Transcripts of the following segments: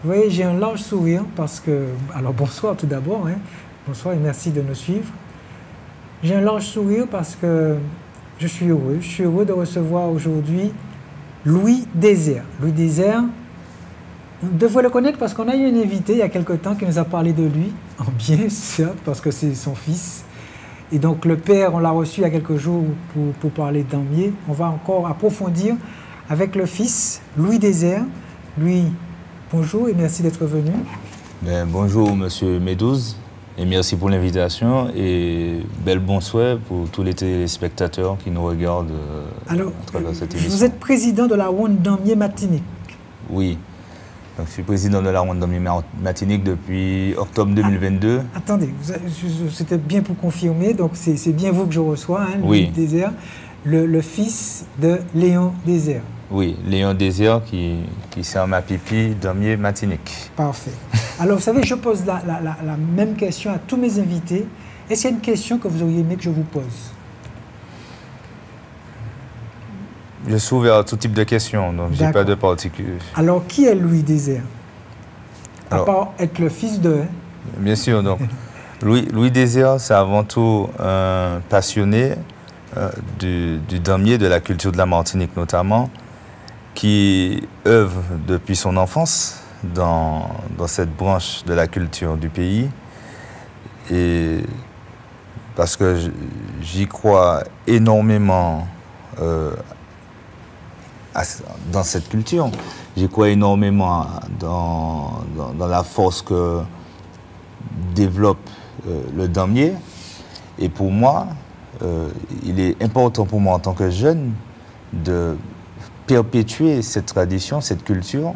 Oui, j'ai un large sourire parce que... Alors bonsoir tout d'abord, hein. Bonsoir et merci de nous suivre. J'ai un large sourire parce que je suis heureux. Je suis heureux de recevoir aujourd'hui Louis Désert. Louis Désert, on devrait le connaître parce qu'on a eu un invité il y a quelque temps qui nous a parlé de lui, en bien, certes, parce que c'est son fils. Et donc le père, on l'a reçu il y a quelques jours pour parler de Damier. On va encore approfondir avec le fils, Louis Désert. Louis, bonjour et merci d'être venu. Bonjour Monsieur Medouze et merci pour l'invitation et bel bonsoir pour tous les téléspectateurs qui nous regardent à travers cette émission. Vous êtes président de la ronde Damier-Matinique. Oui, donc, je suis président de la ronde Damier-Matinique depuis octobre 2022. Attendez, c'était bien pour confirmer, donc c'est bien vous que je reçois, hein, Louis oui. Désert, le fils de Léon Désert. Oui, Léon Désert qui sert ma pipi Damier-Matinique. Parfait. Alors, vous savez, je pose la même question à tous mes invités. Est-ce qu'il y a une question que vous auriez aimé que je vous pose? Je suis ouvert à tout type de questions, donc je n'ai pas de particulier. Alors, qui est Louis Désert? À part être le fils de... Bien sûr, donc Louis Désert, c'est avant tout un passionné du damier, de la culture de la Martinique notamment, qui œuvre depuis son enfance dans cette branche de la culture du pays. Et parce que j'y crois énormément dans cette culture, j'y crois énormément dans la force que développe le damier. Et pour moi, il est important pour moi en tant que jeune de perpétuer cette tradition, cette culture,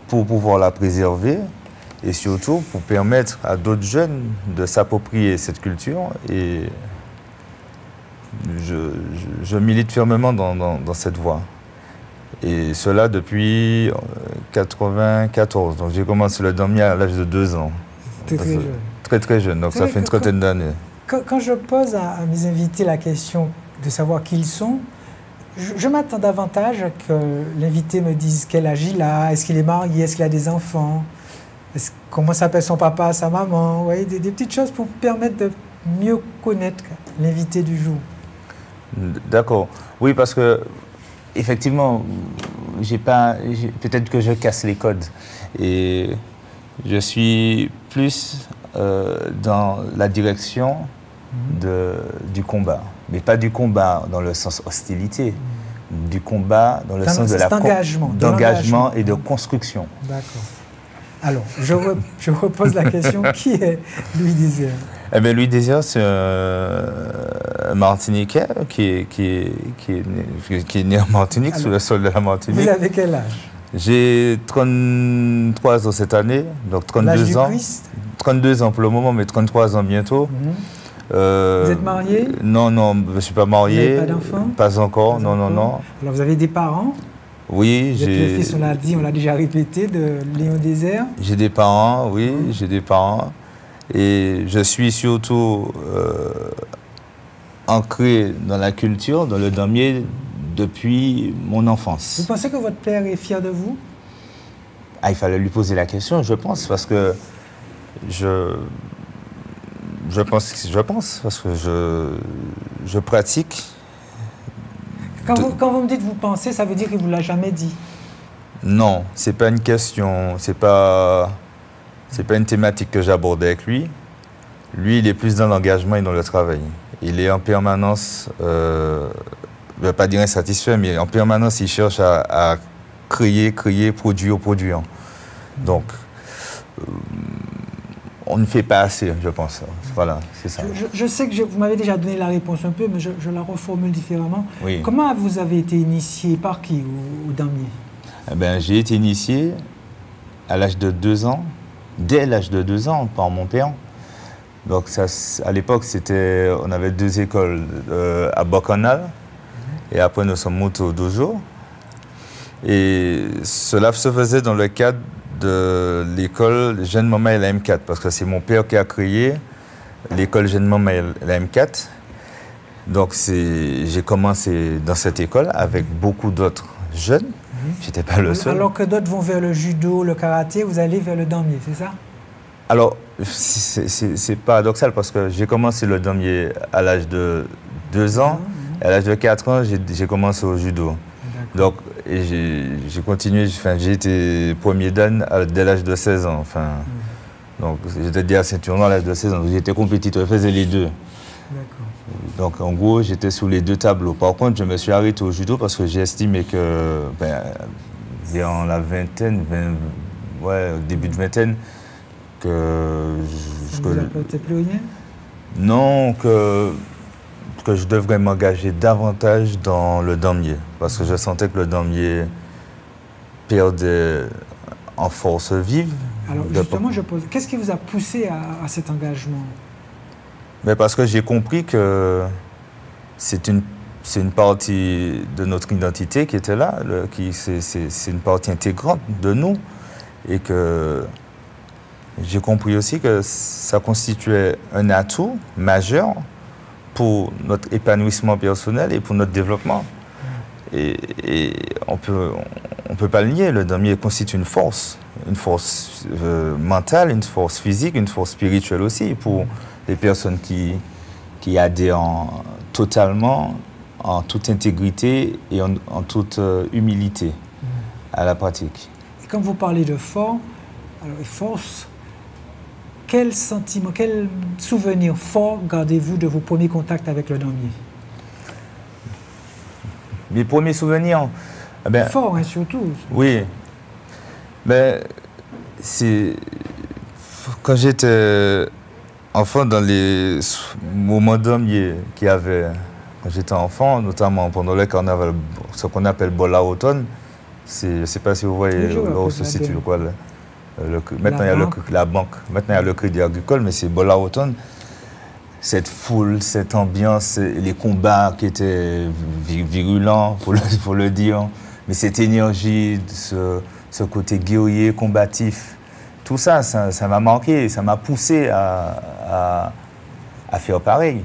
pour pouvoir la préserver et surtout pour permettre à d'autres jeunes de s'approprier cette culture. Et je milite fermement dans cette voie. Et cela depuis 1994. Donc j'ai commencé le damier à l'âge de 2 ans. Très jeune. Très jeune, donc ça fait une trentaine d'années. Quand je pose à mes invités la question de savoir qui ils sont, je m'attends davantage à que l'invité me dise quel âge il a, est-ce qu'il est marié, est-ce qu'il a des enfants, comment s'appelle son papa, sa maman, ouais, des petites choses pour permettre de mieux connaître l'invité du jour. D'accord. Oui, parce que effectivement, peut-être que je casse les codes et je suis plus dans la direction du combat, mais pas du combat dans le sens hostilité, du combat dans le sens d'engagement et de construction. D'accord. Alors, je repose la question, qui est Louis Désert? Eh bien, Louis Désert, c'est un Martiniquais qui est né en Martinique, sur le sol de la Martinique. Vous avez quel âge? J'ai 33 ans cette année, donc 32 ans. 32 ans pour le moment, mais 33 ans bientôt. Vous êtes marié? Non, je ne suis pas marié. Vous n'avez pas d'enfant? Pas encore, non. Alors, vous avez des parents? Oui, j'ai... le fils, on l'a dit, on l'a déjà répété, de Léon Désert. J'ai des parents, oui, j'ai des parents. Et je suis surtout ancré dans la culture, dans le damier, depuis mon enfance. Vous pensez que votre père est fier de vous? Il fallait lui poser la question, je pense, parce que je pense, parce que je pratique. Quand vous me dites vous pensez, ça veut dire qu'il ne vous l'a jamais dit? Non, ce n'est pas une question, c'est pas une thématique que j'aborde avec lui. Lui, il est plus dans l'engagement et dans le travail. Il est en permanence, je ne vais pas dire insatisfait, mais en permanence, il cherche à créer, produire. Donc, on ne fait pas assez, je pense. Voilà, c'est ça. Je sais que vous m'avez déjà donné la réponse un peu, mais je la reformule différemment. Oui. Comment vous avez été initié, par qui au damier? Eh bien, j'ai été initié à l'âge de 2 ans, dès l'âge de 2 ans, par mon père. Donc, ça, à l'époque, on avait 2 écoles à Bacchanal, et après, nous sommes montés au dojo. Et cela se faisait dans le cadre de l'école Jeune Mama et la M4, parce que c'est mon père qui a créé l'école Jeune Mama et la M4. Donc j'ai commencé dans cette école avec beaucoup d'autres jeunes. J'étais pas le seul. Alors que d'autres vont vers le judo, le karaté, vous allez vers le damier, c'est ça? Alors, c'est paradoxal parce que j'ai commencé le damier à l'âge de 2 ans. Et à l'âge de 4 ans, j'ai commencé au judo. Donc, j'ai continué, j'ai été premier dan dès l'âge de 16 ans. Donc, j'étais déjà ceinture noire à l'âge de 16 ans. J'étais compétiteur, je faisais les deux. Donc, en gros, j'étais sous les deux tableaux. Par contre, je me suis arrêté au judo parce que j'ai estimé que, dans la vingtaine, au début de vingtaine, que... Ça vous apportait plus rien? Non, que je devrais m'engager davantage dans le damier. Parce que je sentais que le damier perdait en force vive. Alors, justement, je pose... Qu'est-ce qui vous a poussé à cet engagement? Mais parce que j'ai compris que c'est une partie de notre identité qui était là, c'est une partie intégrante de nous, et que j'ai compris aussi que ça constituait un atout majeur pour notre épanouissement personnel et pour notre développement. Et on peut pas le nier, le damier constitue une force mentale, une force physique, une force spirituelle aussi pour les personnes qui adhèrent totalement, en toute intégrité et en toute humilité à la pratique. Et quand vous parlez de force, quel sentiment, quel souvenir fort gardez-vous de vos premiers contacts avec le damier? Mes premiers souvenirs... Fort, hein, surtout. Oui. Mais c'est... Quand j'étais enfant, dans les moments damier qu'il y avait, quand j'étais enfant, notamment pendant le carnaval, ce qu'on appelle Bola Automne, je ne sais pas si vous voyez là où se situe quoi. Maintenant, il y a la banque. Maintenant, il y a le Crédit Agricole, mais c'est Bola Automne. Cette foule, cette ambiance, les combats qui étaient virulents, faut le dire, mais cette énergie, ce côté guerrier, combatif, tout ça, ça m'a marqué, ça m'a poussé à faire pareil,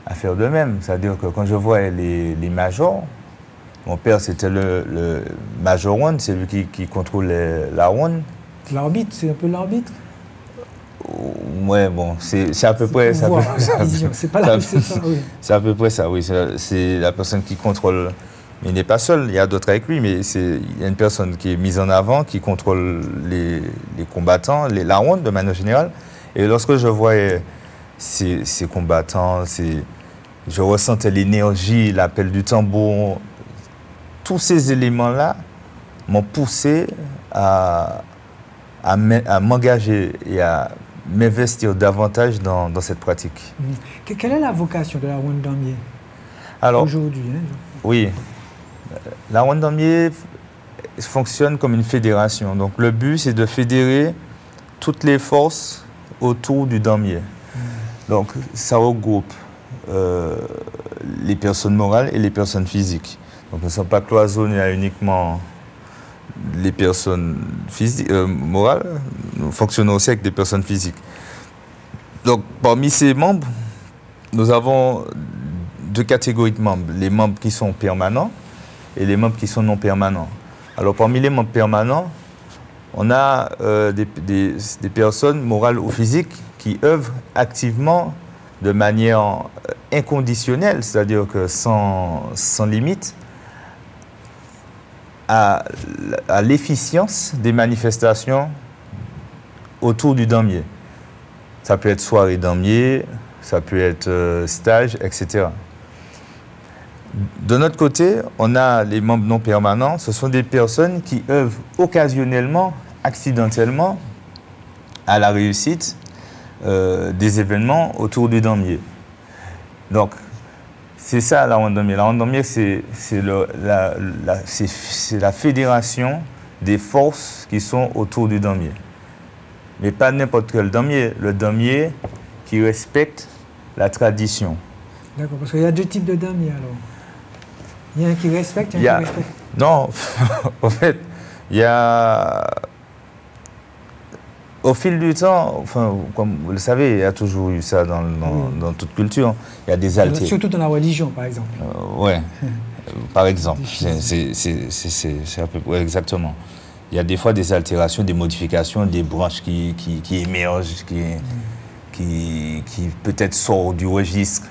à faire de même. C'est-à-dire que quand je vois les majors, mon père c'était le major one, c'est lui qui contrôlait la one. L'arbitre, c'est un peu l'arbitre? Ouais, bon, c'est à peu près ça. C'est à peu près ça, oui. C'est la personne qui contrôle. Mais il n'est pas seul, il y a d'autres avec lui, mais il y a une personne qui est mise en avant, qui contrôle les combattants, la ronde de manière générale. Et lorsque je voyais ces combattants, je ressentais l'énergie, l'appel du tambour. Tous ces éléments-là m'ont poussé à m'engager et à m'investir davantage dans cette pratique. Quelle est la vocation de la ronde damier aujourd'hui? Oui, la ronde damier fonctionne comme une fédération. Donc le but, c'est de fédérer toutes les forces autour du damier. Donc ça regroupe les personnes morales et les personnes physiques. Donc nous ne sommes pas cloisonnés à uniquement les personnes morales, nous fonctionnons aussi avec des personnes physiques. Donc, parmi ces membres, nous avons 2 catégories de membres. Les membres qui sont permanents et les membres qui sont non permanents. Alors, parmi les membres permanents, on a des personnes morales ou physiques qui œuvrent activement de manière inconditionnelle, c'est-à-dire que sans limite, à l'efficience des manifestations autour du damier. Ça peut être soirée damier, ça peut être stage, etc. De notre côté, on a les membres non permanents. Ce sont des personnes qui œuvrent occasionnellement, accidentellement, à la réussite des événements autour du damier. Donc, c'est ça la ronde damier. La ronde damier, c'est la fédération des forces qui sont autour du damier. Mais pas n'importe quel damier. Le damier qui respecte la tradition. D'accord, parce qu'il y a 2 types de damiers alors. Il y a un qui respecte et un qui respecte. Non, en fait, il y a... Au fil du temps, enfin, comme vous le savez, il y a toujours eu ça dans toute culture. Il y a des surtout dans la religion, par exemple. Ouais. Par exemple, c'est à peu près exactement. Il y a des fois des altérations, des modifications, des branches qui émergent, qui peut-être sortent du registre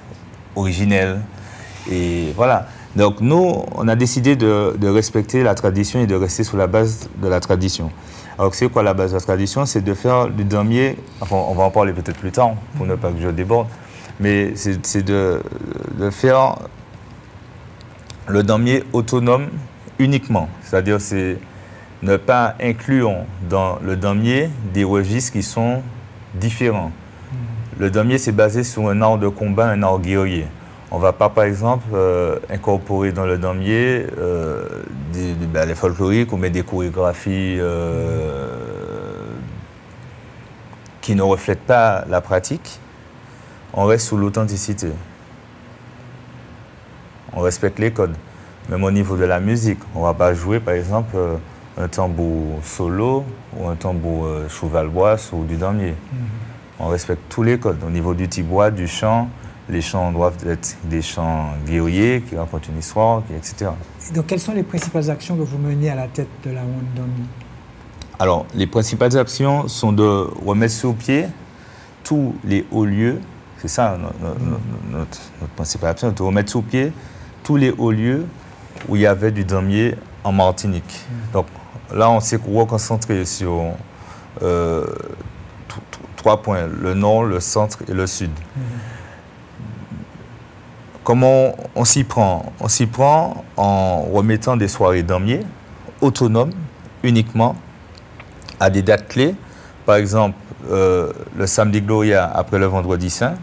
originel. Et voilà. Donc nous, on a décidé de respecter la tradition et de rester sur la base de la tradition. Alors c'est quoi la base de la tradition? C'est de faire du damier, enfin on va en parler peut-être plus tard, pour ne pas que je déborde, mais c'est de faire le damier autonome uniquement. C'est-à-dire c'est ne pas inclure dans le damier des registres qui sont différents. Le damier, c'est basé sur un art de combat, un art guerrier. On ne va pas, par exemple, incorporer dans le damier les folkloriques ou mettre des chorégraphies qui ne reflètent pas la pratique. On reste sous l'authenticité. On respecte les codes. Même au niveau de la musique, on ne va pas jouer, par exemple, un tambour solo ou un tambour cheval-bois ou du damier. On respecte tous les codes. Au niveau du tibois, du chant, les chants doivent être des chants guerriers qui racontent une histoire, etc. Et donc, quelles sont les principales actions que vous menez à la tête de la Wondami? Alors, les principales actions sont de remettre sur pied tous les hauts lieux. C'est ça notre principale action, de remettre sur pied tous les hauts lieux où il y avait du damier en Martinique. Donc là, on s'est reconcentré sur 3 points, le nord, le centre et le sud. Comment on s'y prend? On s'y prend en remettant des soirées damier autonomes uniquement à des dates clés. Par exemple, le samedi Gloria après le vendredi saint,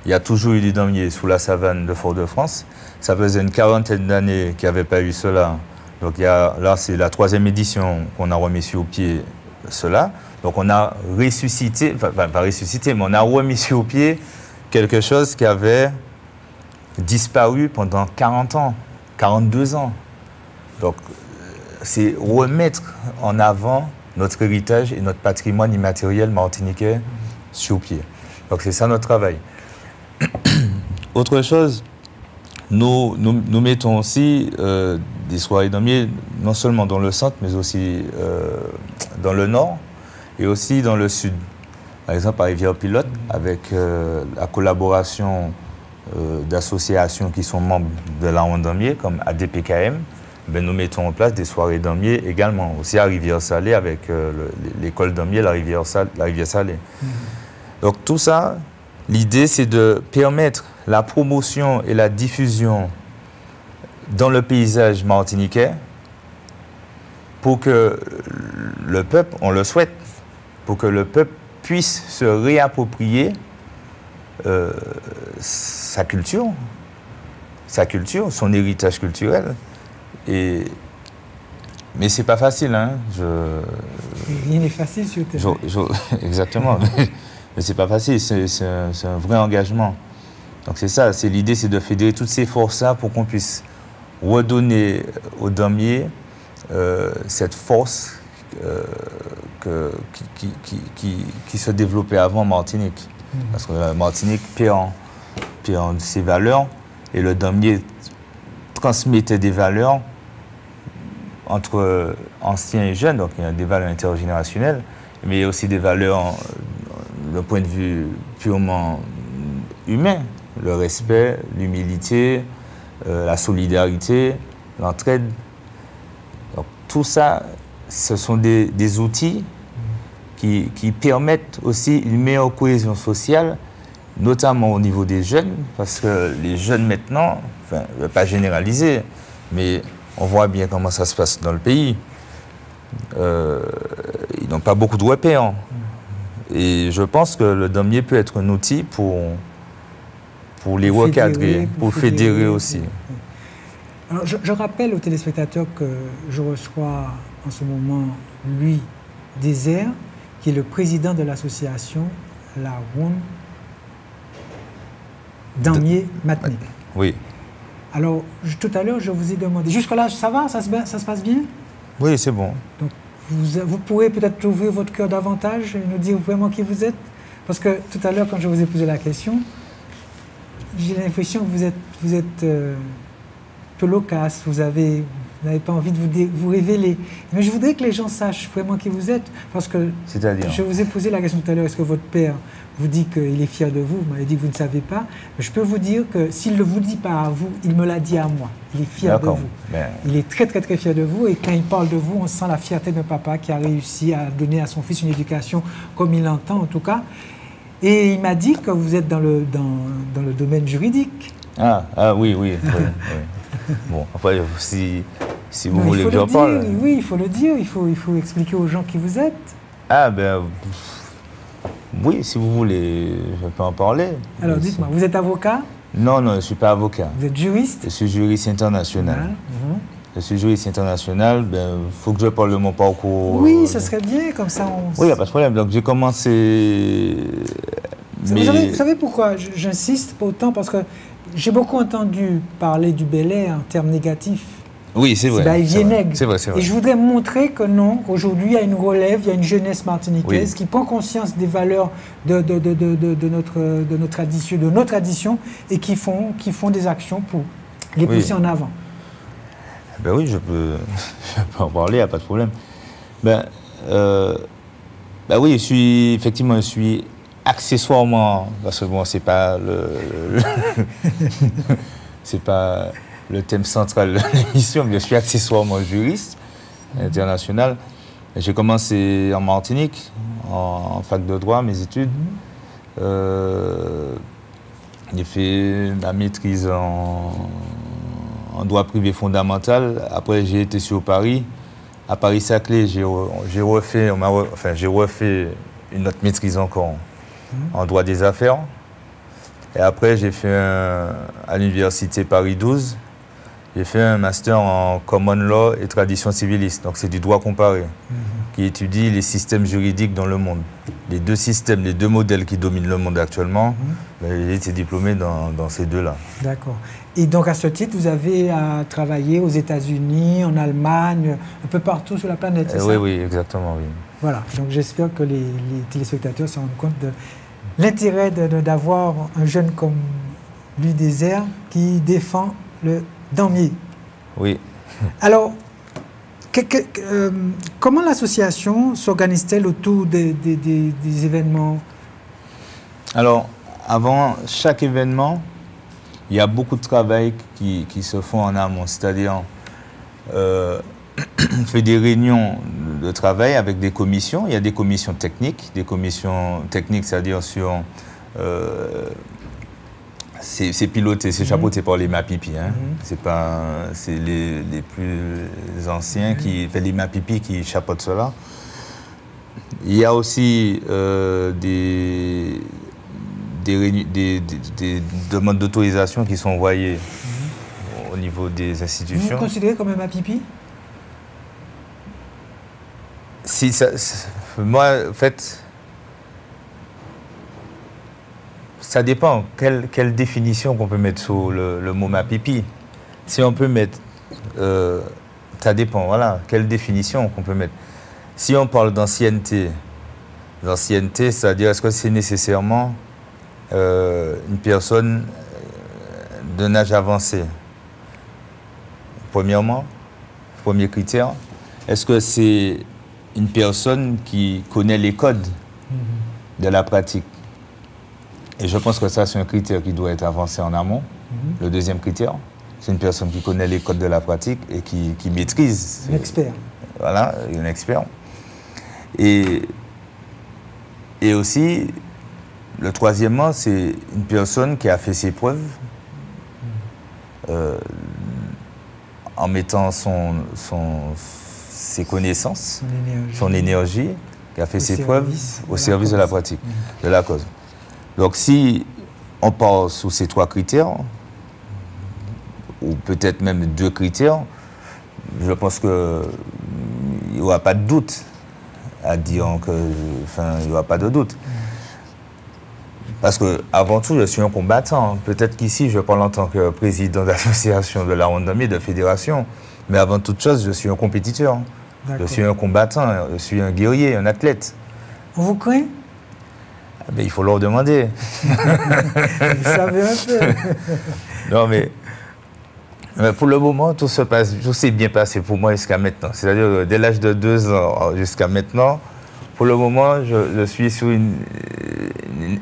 il y a toujours eu du damier sous la savane de Fort-de-France. Ça faisait une 40aine d'années qu'il n'y avait pas eu cela. Donc là, c'est la 3e édition qu'on a remis sur pied cela. Donc on a ressuscité, enfin pas ressuscité, mais on a remis sur pied quelque chose qui avait disparu pendant 40 ans, 42 ans. Donc c'est remettre en avant notre héritage et notre patrimoine immatériel martiniquais sur pied. Donc c'est ça notre travail. Autre chose, nous mettons aussi des soirées damier, non seulement dans le centre, mais aussi dans le nord et aussi dans le sud. Par exemple, à Rivière-Pilote, avec la collaboration d'associations qui sont membres de la Wondami, comme ADPKM, ben, nous mettons en place des soirées damier également, aussi à Rivière-Salée, avec l'école damier, la Rivière-Salée. Donc tout ça, l'idée, c'est de permettre la promotion et la diffusion dans le paysage martiniquais pour que le peuple, on le souhaite, pour que le peuple puisse se réapproprier sa culture, son héritage culturel. Mais c'est pas facile, hein. Rien n'est facile sur le terrain. Exactement. Mais c'est pas facile, c'est un vrai engagement. Donc c'est ça, l'idée, c'est de fédérer toutes ces forces-là pour qu'on puisse redonner aux damiers cette force qui se développait avant en Martinique. Parce que la Martinique perd ses valeurs et le damier transmettait des valeurs entre anciens et jeunes, donc il y a des valeurs intergénérationnelles, mais il y a aussi des valeurs d'un point de vue purement humain, le respect, l'humilité, la solidarité, l'entraide. Donc tout ça, ce sont des outils qui permettent aussi une meilleure cohésion sociale, notamment au niveau des jeunes, parce que les jeunes maintenant, enfin, je ne vais pas généraliser, mais on voit bien comment ça se passe dans le pays. Ils n'ont pas beaucoup de repères. Et je pense que le damier peut être un outil pour les recadrer, pour fédérer aussi. Alors, je rappelle aux téléspectateurs que je reçois en ce moment Louis Désert, qui est le président de l'association La Wondami Matné. Oui. Alors, tout à l'heure, je vous ai demandé... Jusque-là, ça va? Ça se passe bien? Oui, c'est bon. Donc, vous pourrez peut-être ouvrir votre cœur davantage et nous dire vraiment qui vous êtes? Parce que tout à l'heure, quand je vous ai posé la question, j'ai l'impression que vous êtes peu loquace, vous n'avez pas envie de vous révéler. Mais je voudrais que les gens sachent vraiment qui vous êtes, parce que je vous ai posé la question tout à l'heure, est-ce que votre père vous dit qu'il est fier de vous? Vous m'avez dit que vous ne savez pas. Mais je peux vous dire que s'il ne vous dit pas à vous, il me l'a dit à moi. Il est fier de vous. Ben... Il est très, très, très fier de vous. Et quand il parle de vous, on sent la fierté d'un papa qui a réussi à donner à son fils une éducation comme il l'entend, en tout cas. Et il m'a dit que vous êtes dans le domaine juridique. Oui. Bon, après, si vous voulez que j'en parle... Oui, il faut le dire. Il faut expliquer aux gens qui vous êtes. Oui, si vous voulez, je peux en parler. Alors, dites-moi, vous êtes avocat? Non, je ne suis pas avocat. Vous êtes juriste? Je suis juriste international. Je suis juriste international. Il faut que je parle de mon parcours. Oui, ce serait bien, comme ça on... Oui, il n'y a pas de problème. Donc, j'ai commencé... Vous savez pourquoi j'insiste autant? Parce que j'ai beaucoup entendu parler du Bel Air en termes négatifs. Oui, c'est vrai. C'est vrai. Et je voudrais montrer que non, qu'aujourd'hui, il y a une relève, il y a une jeunesse martiniquaise qui prend conscience des valeurs de notre tradition et qui font des actions pour les pousser en avant. Oui, je peux en parler, il n'y a pas de problème. Oui, je suis accessoirement, parce que bon, c'est pas c'est pas le thème central de l'émission, mais je suis accessoirement juriste international. J'ai commencé en Martinique, en fac de droit, mes études. J'ai fait ma maîtrise en droit privé fondamental. Après, j'ai été sur Paris. À Paris-Saclay, j'ai refait une autre maîtrise encore en droit des affaires. Et après, j'ai fait à l'université Paris 12, j'ai fait un master en common law et tradition civiliste. Donc, c'est du droit comparé, qui étudie les systèmes juridiques dans le monde. Les deux systèmes, les deux modèles qui dominent le monde actuellement, j'ai été diplômé dans ces deux-là. D'accord. Et donc, à ce titre, vous avez travaillé aux États-Unis, en Allemagne, un peu partout sur la planète, c'est ça? Oui, exactement, oui. Voilà. Donc, j'espère que les téléspectateurs se rendent compte de l'intérêt d'avoir un jeune comme Louis Désert qui défend le damier. Oui. Alors, comment l'association s'organise-t-elle autour des événements? Alors, avant chaque événement, il y a beaucoup de travail qui se font en amont. C'est-à-dire, on fait des réunions de travail avec des commissions. Il y a des commissions techniques. Des commissions techniques, c'est-à-dire sur... c'est piloté, c'est chapeauté par les MAPIPI. C'est les plus anciens qui font les MAPIPI qui chapeautent cela. Il y a aussi des demandes d'autorisation qui sont envoyées au niveau des institutions. Vous vous considérez comme un MAPIPI? Moi, en fait, ça dépend. Quelle définition qu'on peut mettre sur le mot MAPIPI. Si on peut mettre... ça dépend, voilà. Quelle définition qu'on peut mettre. Si on parle d'ancienneté, c'est-à-dire est-ce que c'est nécessairement une personne d'un âge avancé? Premièrement, premier critère, est-ce que c'est une personne qui connaît les codes de la pratique? Et je pense que ça, c'est un critère qui doit être avancé en amont. Le deuxième critère, c'est une personne qui connaît les codes de la pratique et qui maîtrise. Un expert. Voilà, un expert. Et aussi, le troisièmement, c'est une personne qui a fait ses preuves en mettant ses connaissances, son énergie, qui a fait ses preuves au service de la pratique, de la cause. Donc si on part sous ces trois critères, ou peut-être même deux critères, je pense qu'il n'y aura pas de doute à dire il n'y aura pas de doute. Parce que avant tout, je suis un combattant. Peut-être qu'ici, je parle en tant que président d'association de la randonnée, de fédération, mais avant toute chose, je suis un compétiteur. Je suis un combattant, je suis un guerrier, un athlète. On vous craint? Mais il faut leur demander. Vous savez un peu. Non, mais Mais pour le moment, tout s'est bien passé pour moi jusqu'à maintenant. C'est-à-dire, dès l'âge de 2 ans jusqu'à maintenant, pour le moment, je suis sur une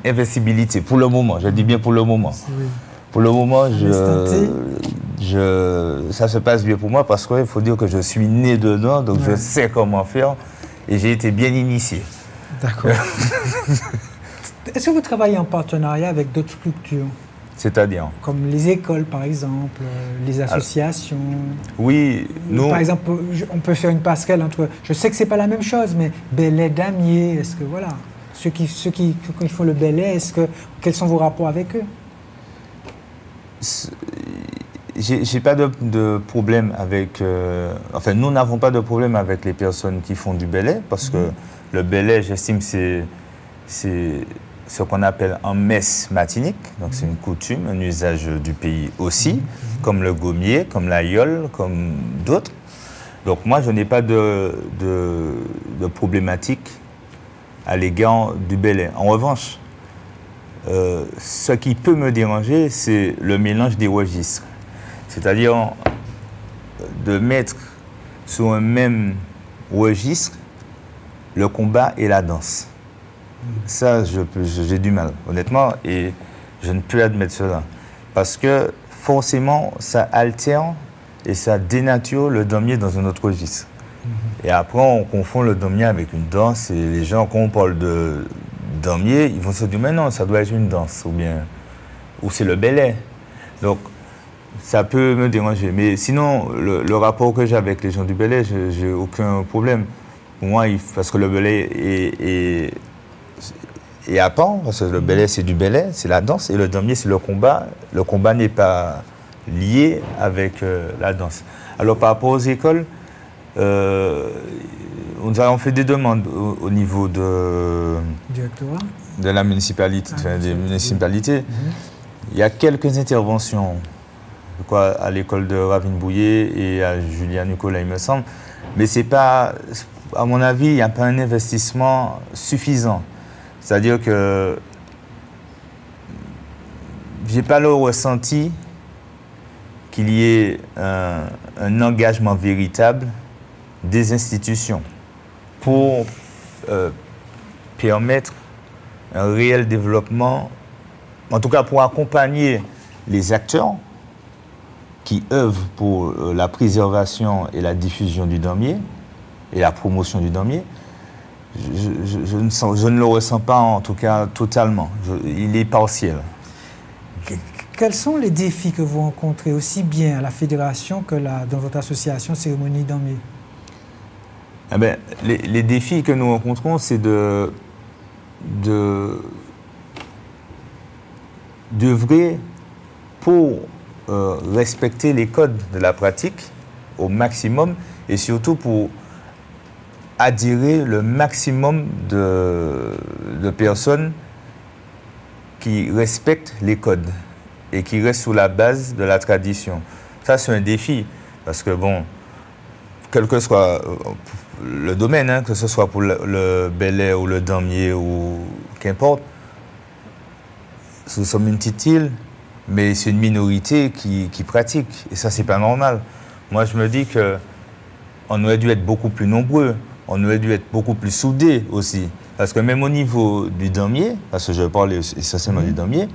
invincibilité. Pour le moment, je dis bien pour le moment. Oui. Pour le moment, ça se passe bien pour moi parce qu'il faut dire que je suis né dedans, donc je sais comment faire et j'ai été bien initié. D'accord. Est-ce que vous travaillez en partenariat avec d'autres structures? C'est-à-dire? Comme les écoles, par exemple, les associations. Oui, nous... Par exemple, on peut faire une passerelle entre... Je sais que ce n'est pas la même chose, mais Belley, Damier, est-ce que, voilà, ceux qui font le Belley, quels sont vos rapports avec eux? J'ai pas de problème avec... enfin, nous n'avons pas de problème avec les personnes qui font du Belley, parce que le Belley, j'estime, c'est ce qu'on appelle un messe matinique, donc c'est une coutume, un usage du pays aussi, comme le gommier, comme la yole, comme d'autres. Donc moi, je n'ai pas de problématique à l'égard du Belley. En revanche, ce qui peut me déranger, c'est le mélange des registres. C'est-à-dire de mettre sur un même registre le combat et la danse. Ça, j'ai du mal, honnêtement, et je ne peux admettre cela. Parce que forcément, ça altère et ça dénature le damier dans un autre registre. Et après, on confond le damier avec une danse, et les gens, quand on parle de damier, ils vont se dire, mais non, ça doit être une danse, ou c'est le Belley. Donc, ça peut me déranger. Mais sinon, le rapport que j'ai avec les gens du Belley, j'ai aucun problème. Pour moi, parce que le Belley est à part, parce que le Belley, c'est du Belley, c'est la danse, et le damier, c'est le combat. Le combat n'est pas lié avec la danse. Alors, par rapport aux écoles, nous avons fait des demandes au niveau de la municipalité, des municipalités. Il y a quelques interventions à l'école de Ravine-Bouillet et à Julien Nicolas, il me semble. Mais c'est pas, à mon avis, il n'y a pas un investissement suffisant. C'est-à-dire que je n'ai pas le ressenti qu'il y ait un engagement véritable des institutions pour permettre un réel développement, en tout cas pour accompagner les acteurs qui œuvrent pour la préservation et la diffusion du damier et la promotion du damier. Je ne le ressens pas, en tout cas, totalement. Il est partiel. Quels sont les défis que vous rencontrez aussi bien à la fédération que dans votre association Cérémonie Damier? Eh bien, les défis que nous rencontrons, c'est d'œuvrer pour respecter les codes de la pratique au maximum et surtout pour attirer le maximum de personnes qui respectent les codes et qui restent sous la base de la tradition. Ça, c'est un défi parce que, bon, quel que soit le domaine, hein, que ce soit pour le Belley ou le damier ou qu'importe, nous sommes une petite île, mais c'est une minorité qui pratique. Et ça, c'est pas normal. Moi, je me dis qu'on aurait dû être beaucoup plus nombreux. On aurait dû être beaucoup plus soudés aussi. Parce que même au niveau du damier, parce que je parle essentiellement du damier,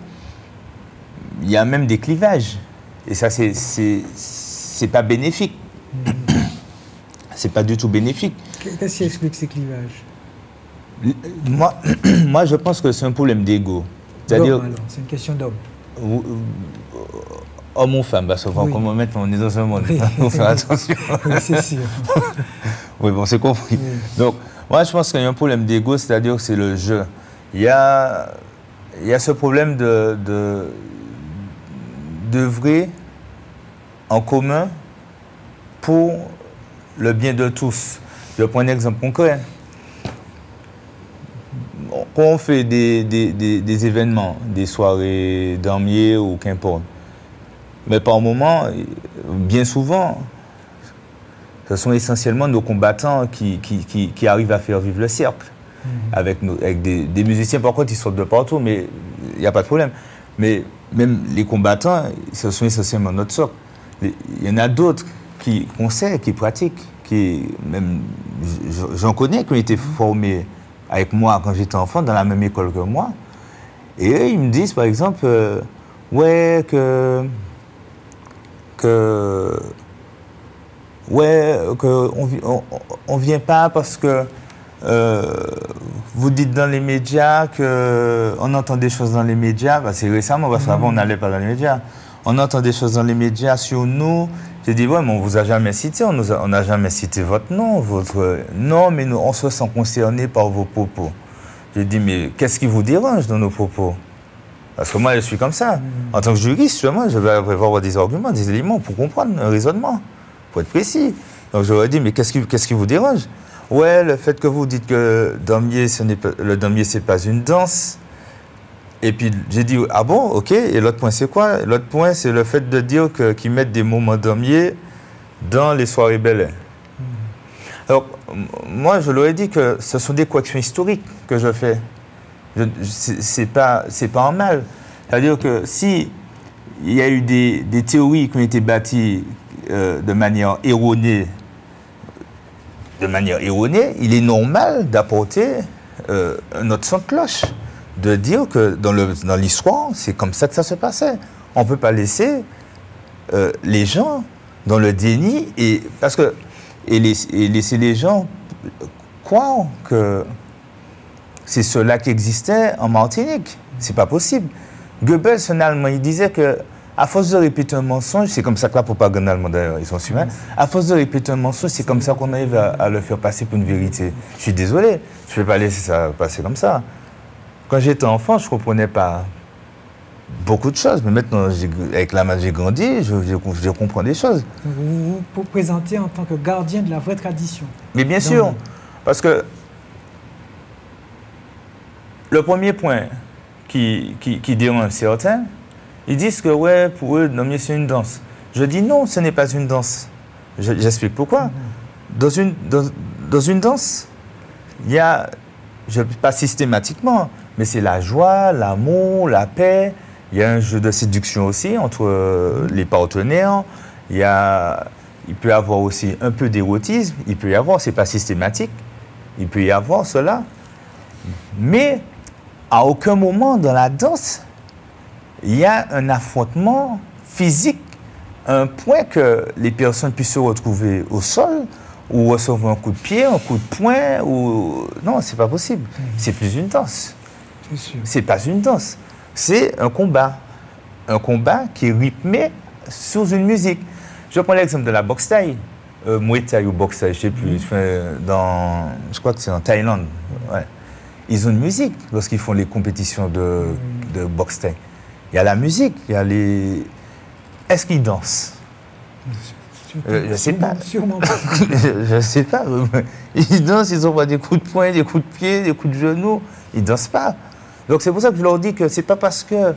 il y a même des clivages. Et ça, c'est pas bénéfique. C'est pas du tout bénéfique. Qu'est-ce qui explique ces clivages? Moi, je pense que c'est un problème d'ego. C'est-à-dire, c'est une question d'homme. Homme ou femme, parce qu'on on est dans un monde. Il faut faire attention. Oui, c'est sûr. Oui, bon, c'est compris. Oui. Donc, moi, je pense qu'il y a un problème d'ego, c'est-à-dire que c'est le jeu. Il y a ce problème d'œuvrer en commun pour le bien de tous. Je prends un exemple concret. Quand on fait des événements, des soirées damier ou qu'importe, mais par moment, bien souvent, ce sont essentiellement nos combattants qui arrivent à faire vivre le cercle. Avec des musiciens, par contre, ils sortent de partout, mais il n'y a pas de problème. Mais même les combattants, ce sont essentiellement notre socle. il y en a d'autres qu'on sait, qui pratiquent, j'en connais qui ont été formés avec moi quand j'étais enfant, dans la même école que moi. Et eux, ils me disent, par exemple, ouais, on vient pas parce que vous dites dans les médias qu'on entend des choses dans les médias. Bah, c'est récemment, parce qu'avant, on n'allait pas dans les médias. On entend des choses dans les médias sur nous. J'ai dit, ouais, mais on ne vous a jamais cité, on n'a jamais cité votre nom. Non, mais nous, on se sent concerné par vos propos. J'ai dit, mais qu'est-ce qui vous dérange dans nos propos? Parce que moi, je suis comme ça. En tant que juriste, justement, je vais avoir des arguments, des éléments pour comprendre un raisonnement, pour être précis. Donc, je leur ai dit, mais qu'est-ce qui vous dérange? Ouais, le fait que vous dites que le damier, ce n'est pas une danse. Et puis, j'ai dit, ah bon, ok, et l'autre point, c'est quoi? L'autre point, c'est le fait de dire qu'ils mettent des moments damier dans les soirées Bel Air. Alors, moi, je leur ai dit que ce sont des corrections historiques que je fais. C'est pas en mal. C'est-à-dire que si il y a eu des théories qui ont été bâties de manière erronée, il est normal d'apporter un autre son de cloche, de dire que dans l'histoire, c'est comme ça que ça se passait. On ne peut pas laisser les gens dans le déni et laisser les gens croire que c'est cela qui existait en Martinique. C'est pas possible. Goebbels, un Allemand, il disait que à force de répéter un mensonge, c'est comme ça que la propagande allemande, d'ailleurs, ils sont super. À force de répéter un mensonge, c'est comme ça qu'on arrive à le faire passer pour une vérité. Je suis désolé, je ne vais pas laisser ça passer comme ça. Quand j'étais enfant, je ne comprenais pas beaucoup de choses, mais maintenant, avec la main, j'ai grandi, je comprends des choses. Donc vous vous présentez en tant que gardien de la vraie tradition. Mais bien sûr, parce que le premier point qui dérange certains, ils disent que ouais, pour eux, damier, c'est une danse. Je dis non, ce n'est pas une danse. J'explique pourquoi. Dans une danse, il y a, pas systématiquement, mais c'est la joie, l'amour, la paix. Il y a un jeu de séduction aussi entre les partenaires. Il peut y avoir aussi un peu d'érotisme. Il peut y avoir, c'est pas systématique. Il peut y avoir cela. Mais à aucun moment dans la danse, il y a un affrontement physique, un point que les personnes puissent se retrouver au sol ou recevoir un coup de pied, un coup de poing. Non, c'est pas possible. C'est plus une danse. C'est pas une danse. C'est un combat. Un combat qui est rythmé sur une musique. Je prends l'exemple de la boxe thaï. Muay Thai ou boxe thaï, je ne sais plus. Je crois que c'est en Thaïlande. Ouais. Ils ont une musique lorsqu'ils font les compétitions de boxe thaï. Il y a la musique, il y a les... Est-ce qu'ils dansent? Je ne sais pas. Sûrement pas. Je ne sais pas. Ils dansent, ils envoient des coups de poing, des coups de pied, des coups de genoux. Ils ne dansent pas. Donc c'est pour ça que je leur dis que ce n'est pas parce qu'il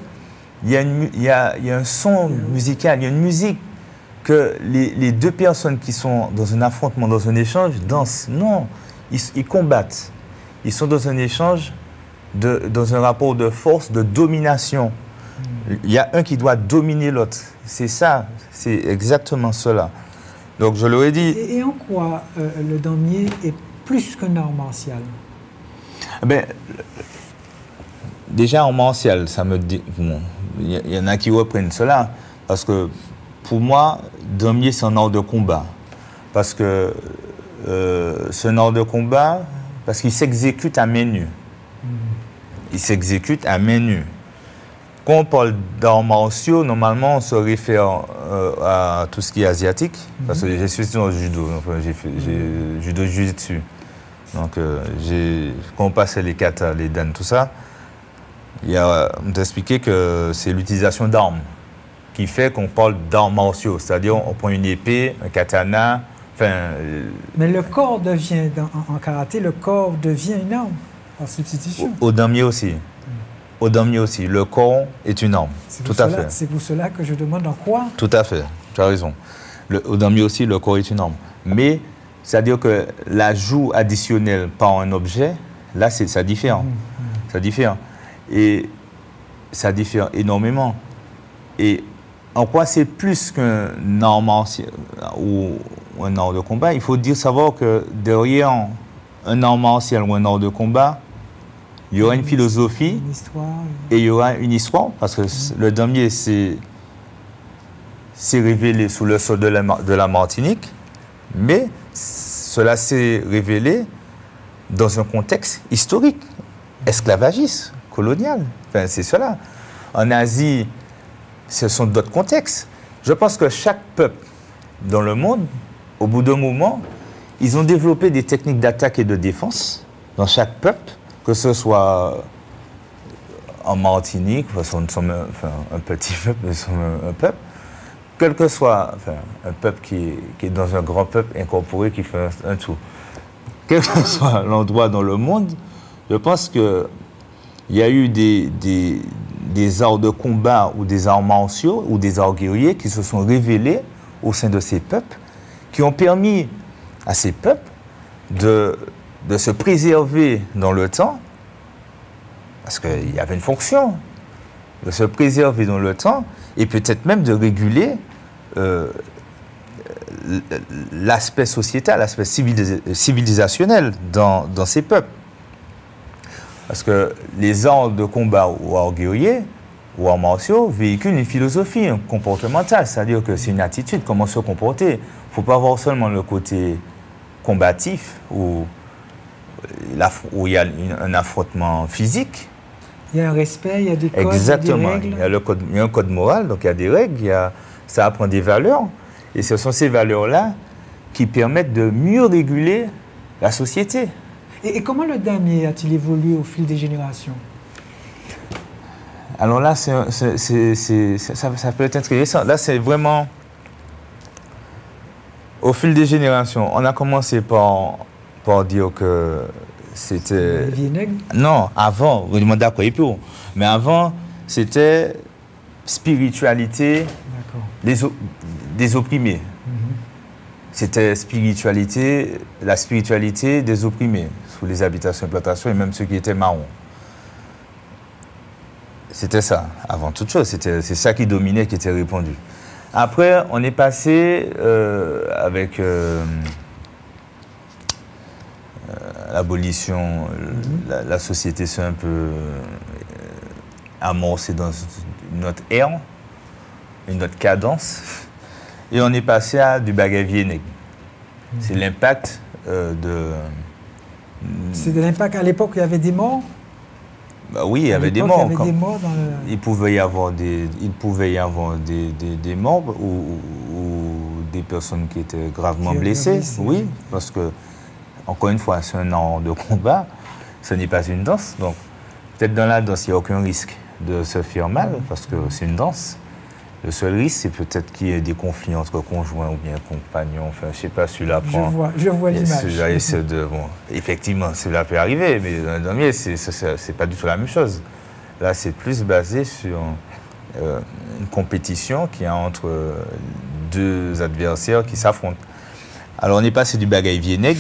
y a un son musical, il y a une musique que les deux personnes qui sont dans un affrontement, dans un échange, dansent. Non, ils combattent. Ils sont dans un échange, dans un rapport de force, de domination. Il y a un qui doit dominer l'autre. C'est ça, c'est exactement cela. Donc je leur ai dit... Et en quoi le damier est plus qu'un art martial? Ben, déjà en martial, ça me dit... Bon, il y en a qui reprennent cela, parce que pour moi, damier c'est un art de combat. Parce que c'est un art de combat, parce qu'il s'exécute à main nue. Il s'exécute à main nue. Quand on parle d'arts martiaux, normalement, on se réfère à tout ce qui est asiatique, parce que j'ai fait dans le judo, enfin, j'ai judo jiu-jitsu. Donc, quand on passe les katas, les dan, tout ça, on t'a expliqué que c'est l'utilisation d'armes qui fait qu'on parle d'arts martiaux, c'est-à-dire on prend une épée, un katana, enfin... Mais le corps devient, en karaté, le corps devient une arme, en substitution. Au damier aussi. Au damier aussi, le corps est une arme. Tout à fait. C'est pour cela que je demande en quoi. Tout à fait, tu as raison. Au damier aussi, le corps est une arme. Mais, c'est-à-dire que l'ajout additionnel par un objet, là, ça diffère. Ça diffère. Et ça diffère énormément. Et en quoi c'est plus qu'un art martial ou un art de combat. Il faut savoir que derrière un art martial ou un art de combat, il y aura une philosophie, une histoire, et il y aura une histoire, parce que le damier s'est révélé sous le sol de la Martinique, mais cela s'est révélé dans un contexte historique, esclavagiste, colonial. Enfin, c'est cela. En Asie, ce sont d'autres contextes. Je pense que chaque peuple dans le monde, au bout d'un moment, ils ont développé des techniques d'attaque et de défense dans chaque peuple, que ce soit en Martinique, parce que nous sommes un petit peuple, nous sommes un peuple, quel que soit un peuple qui est dans un grand peuple incorporé qui fait un tout. Quel que soit l'endroit dans le monde, je pense qu'il y a eu des arts de combat ou des arts martiaux ou des arts guerriers qui se sont révélés au sein de ces peuples, qui ont permis à ces peuples de se préserver dans le temps, parce qu'il y avait une fonction, de se préserver dans le temps, et peut-être même de réguler l'aspect sociétal, l'aspect civilisationnel dans ces peuples. Parce que les arts de combat ou arts guerriers ou arts martiaux véhiculent une philosophie comportementale, c'est-à-dire que c'est une attitude, comment se comporter. Il ne faut pas voir seulement le côté combatif où il y a un affrontement physique. Il y a un respect, il y a des codes, exactement. Il y a des règles. Il y a un code moral, donc il y a des règles, ça apprend des valeurs. Et ce sont ces valeurs-là qui permettent de mieux réguler la société. Et comment le damier a-t-il évolué au fil des générations? Alors là, ça peut être intéressant. Là, c'est vraiment au fil des générations. On a commencé par dire que c'était... Non, avant, vous demandez à quoi il peut. Mais avant, c'était spiritualité des opprimés. C'était la spiritualité des opprimés, sous les habitations et plantations, et même ceux qui étaient marrons. C'était ça, avant toute chose, c'est ça qui dominait, qui était répandu. Après, on est passé avec l'abolition, la société s'est un peu amorcée dans une autre ère, une autre cadence. Et on est passé à du bagay vieneg. C'est l'impact de... C'est de l'impact. À l'époque, il y avait des morts? Bah oui, il y avait des morts. Il y avait des morts dans le... Il pouvait y avoir des morts ou des personnes qui étaient gravement blessées. Oui, parce que, encore une fois, c'est un art de combat, ce n'est pas une danse. Donc, peut-être dans la danse, il n'y a aucun risque de se faire mal, parce que c'est une danse. Le seul risque, c'est peut-être qu'il y ait des conflits entre conjoints ou bien compagnons. Enfin, je ne sais pas, celui-là prend... Je vois l'image. Celui-là essaie de... Bon, effectivement, cela peut arriver, mais dans le damier, c'est pas du tout la même chose. Là, c'est plus basé sur une compétition qu'il y a entre deux adversaires qui s'affrontent. Alors, on est passé du bagay vieneg.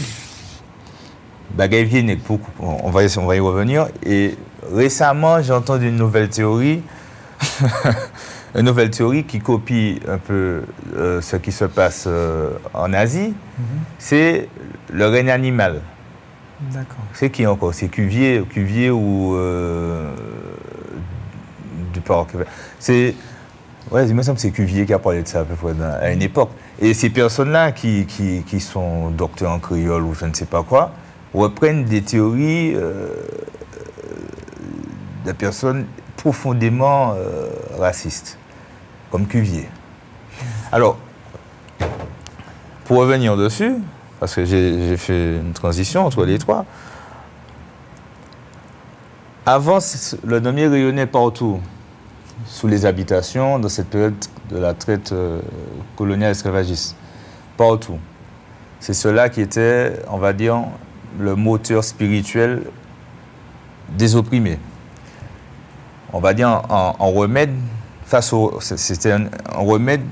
Bagay vieneg, on va y revenir. Et récemment, j'ai entendu une nouvelle théorie... Une nouvelle théorie qui copie un peu ce qui se passe en Asie, c'est le règne animal. D'accord. C'est qui encore? C'est Cuvier ou du porc. Ouais, il me semble que c'est Cuvier qui a parlé de ça à peu près à une époque. Et ces personnes-là qui sont docteurs en créole ou je ne sais pas quoi, reprennent des théories de personnes profondément racistes, comme Cuvier. Alors, pour revenir dessus, parce que j'ai fait une transition entre les trois, avant, le damier rayonnait partout, sous les habitations, dans cette période de la traite coloniale esclavagiste. Partout. C'est cela qui était, on va dire, le moteur spirituel des opprimés. On va dire en remède c'était un remède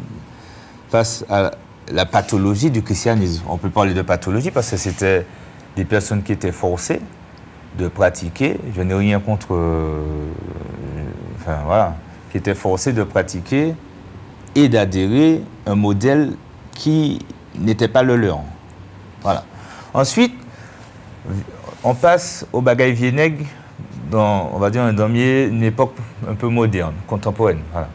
face à la pathologie du christianisme. On peut parler de pathologie parce que c'était des personnes qui étaient forcées de pratiquer. Je n'ai rien contre, enfin voilà, qui étaient forcées de pratiquer et d'adhérer à un modèle qui n'était pas le leur. Voilà. Ensuite, on passe au bagaille Viennègre dans, on va dire, un damier, une époque un peu moderne, contemporaine. Voilà.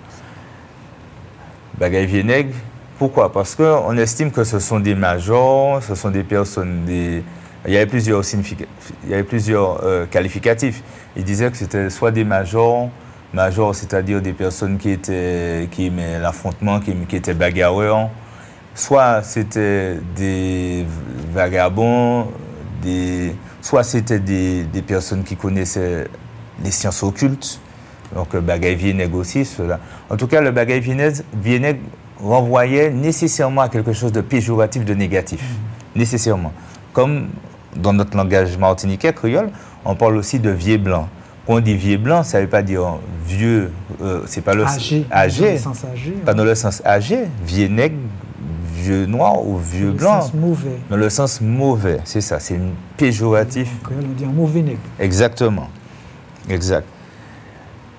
Bagaille Viennègre, pourquoi? Parce qu'on estime que ce sont des majors, ce sont des personnes, il y avait plusieurs qualificatifs. Ils disaient que c'était soit des majors, c'est-à-dire des personnes qui aimaient l'affrontement, qui étaient bagarreurs, soit c'était des vagabonds, soit c'était des personnes qui connaissaient les sciences occultes, donc bagaille Viennègre aussi, cela. En tout cas, le bagaille Viennègre renvoyait nécessairement à quelque chose de péjoratif, de négatif, nécessairement. Comme dans notre langage martiniquais, créole, on parle aussi de vieux blanc. Quand on dit vieux blanc, ça ne veut pas dire vieux, c'est pas le âgé, âgé, pas dans le sens âgé, vieux nègre, vieux noir ou vieux blanc. Dans le sens mauvais. Dans le sens mauvais, c'est ça, c'est une péjoratif. En créole, on dit un mauvais nègre. Exactement, exact.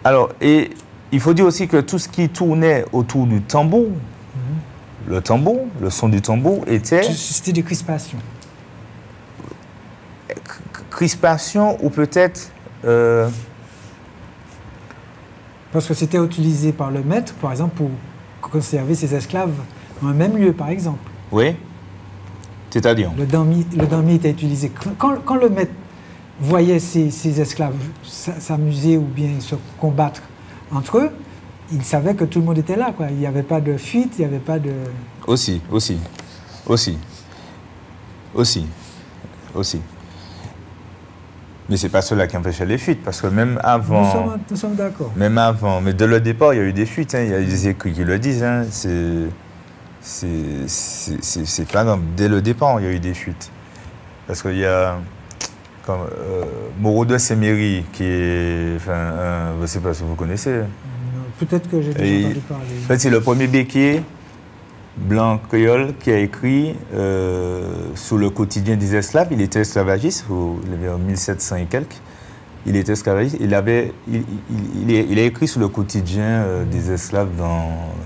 Alors, et il faut dire aussi que tout ce qui tournait autour du tambour, le tambour, le son du tambour était... C'était des crispations. Crispation ou peut-être... Parce que c'était utilisé par le maître, par exemple, pour conserver ses esclaves dans un même lieu, par exemple. Oui. C'est-à-dire? Le damier était utilisé. Quand le maître voyait ses esclaves s'amuser ou bien se combattre entre eux, il savait que tout le monde était là, quoi. Il n'y avait pas de fuite, il n'y avait pas de... Aussi. Mais ce n'est pas cela qui empêchait les fuites, parce que même avant... Nous sommes d'accord. Même avant, mais dès le départ, il y a eu des fuites, hein. Il y a des écrits qui le disent, hein. C'est flagrant. Dès le départ, il y a eu des fuites. Parce qu'il y a... Moreau de Séméry, qui est... Enfin, je ne sais pas si vous connaissez. Peut-être que j'ai déjà entendu parler. En fait, c'est le premier béquier blanc créole qui a écrit sous le quotidien des esclaves. Il était esclavagiste, il avait en 1700 et quelques. Il était esclavagiste. Il a écrit sous le quotidien des esclaves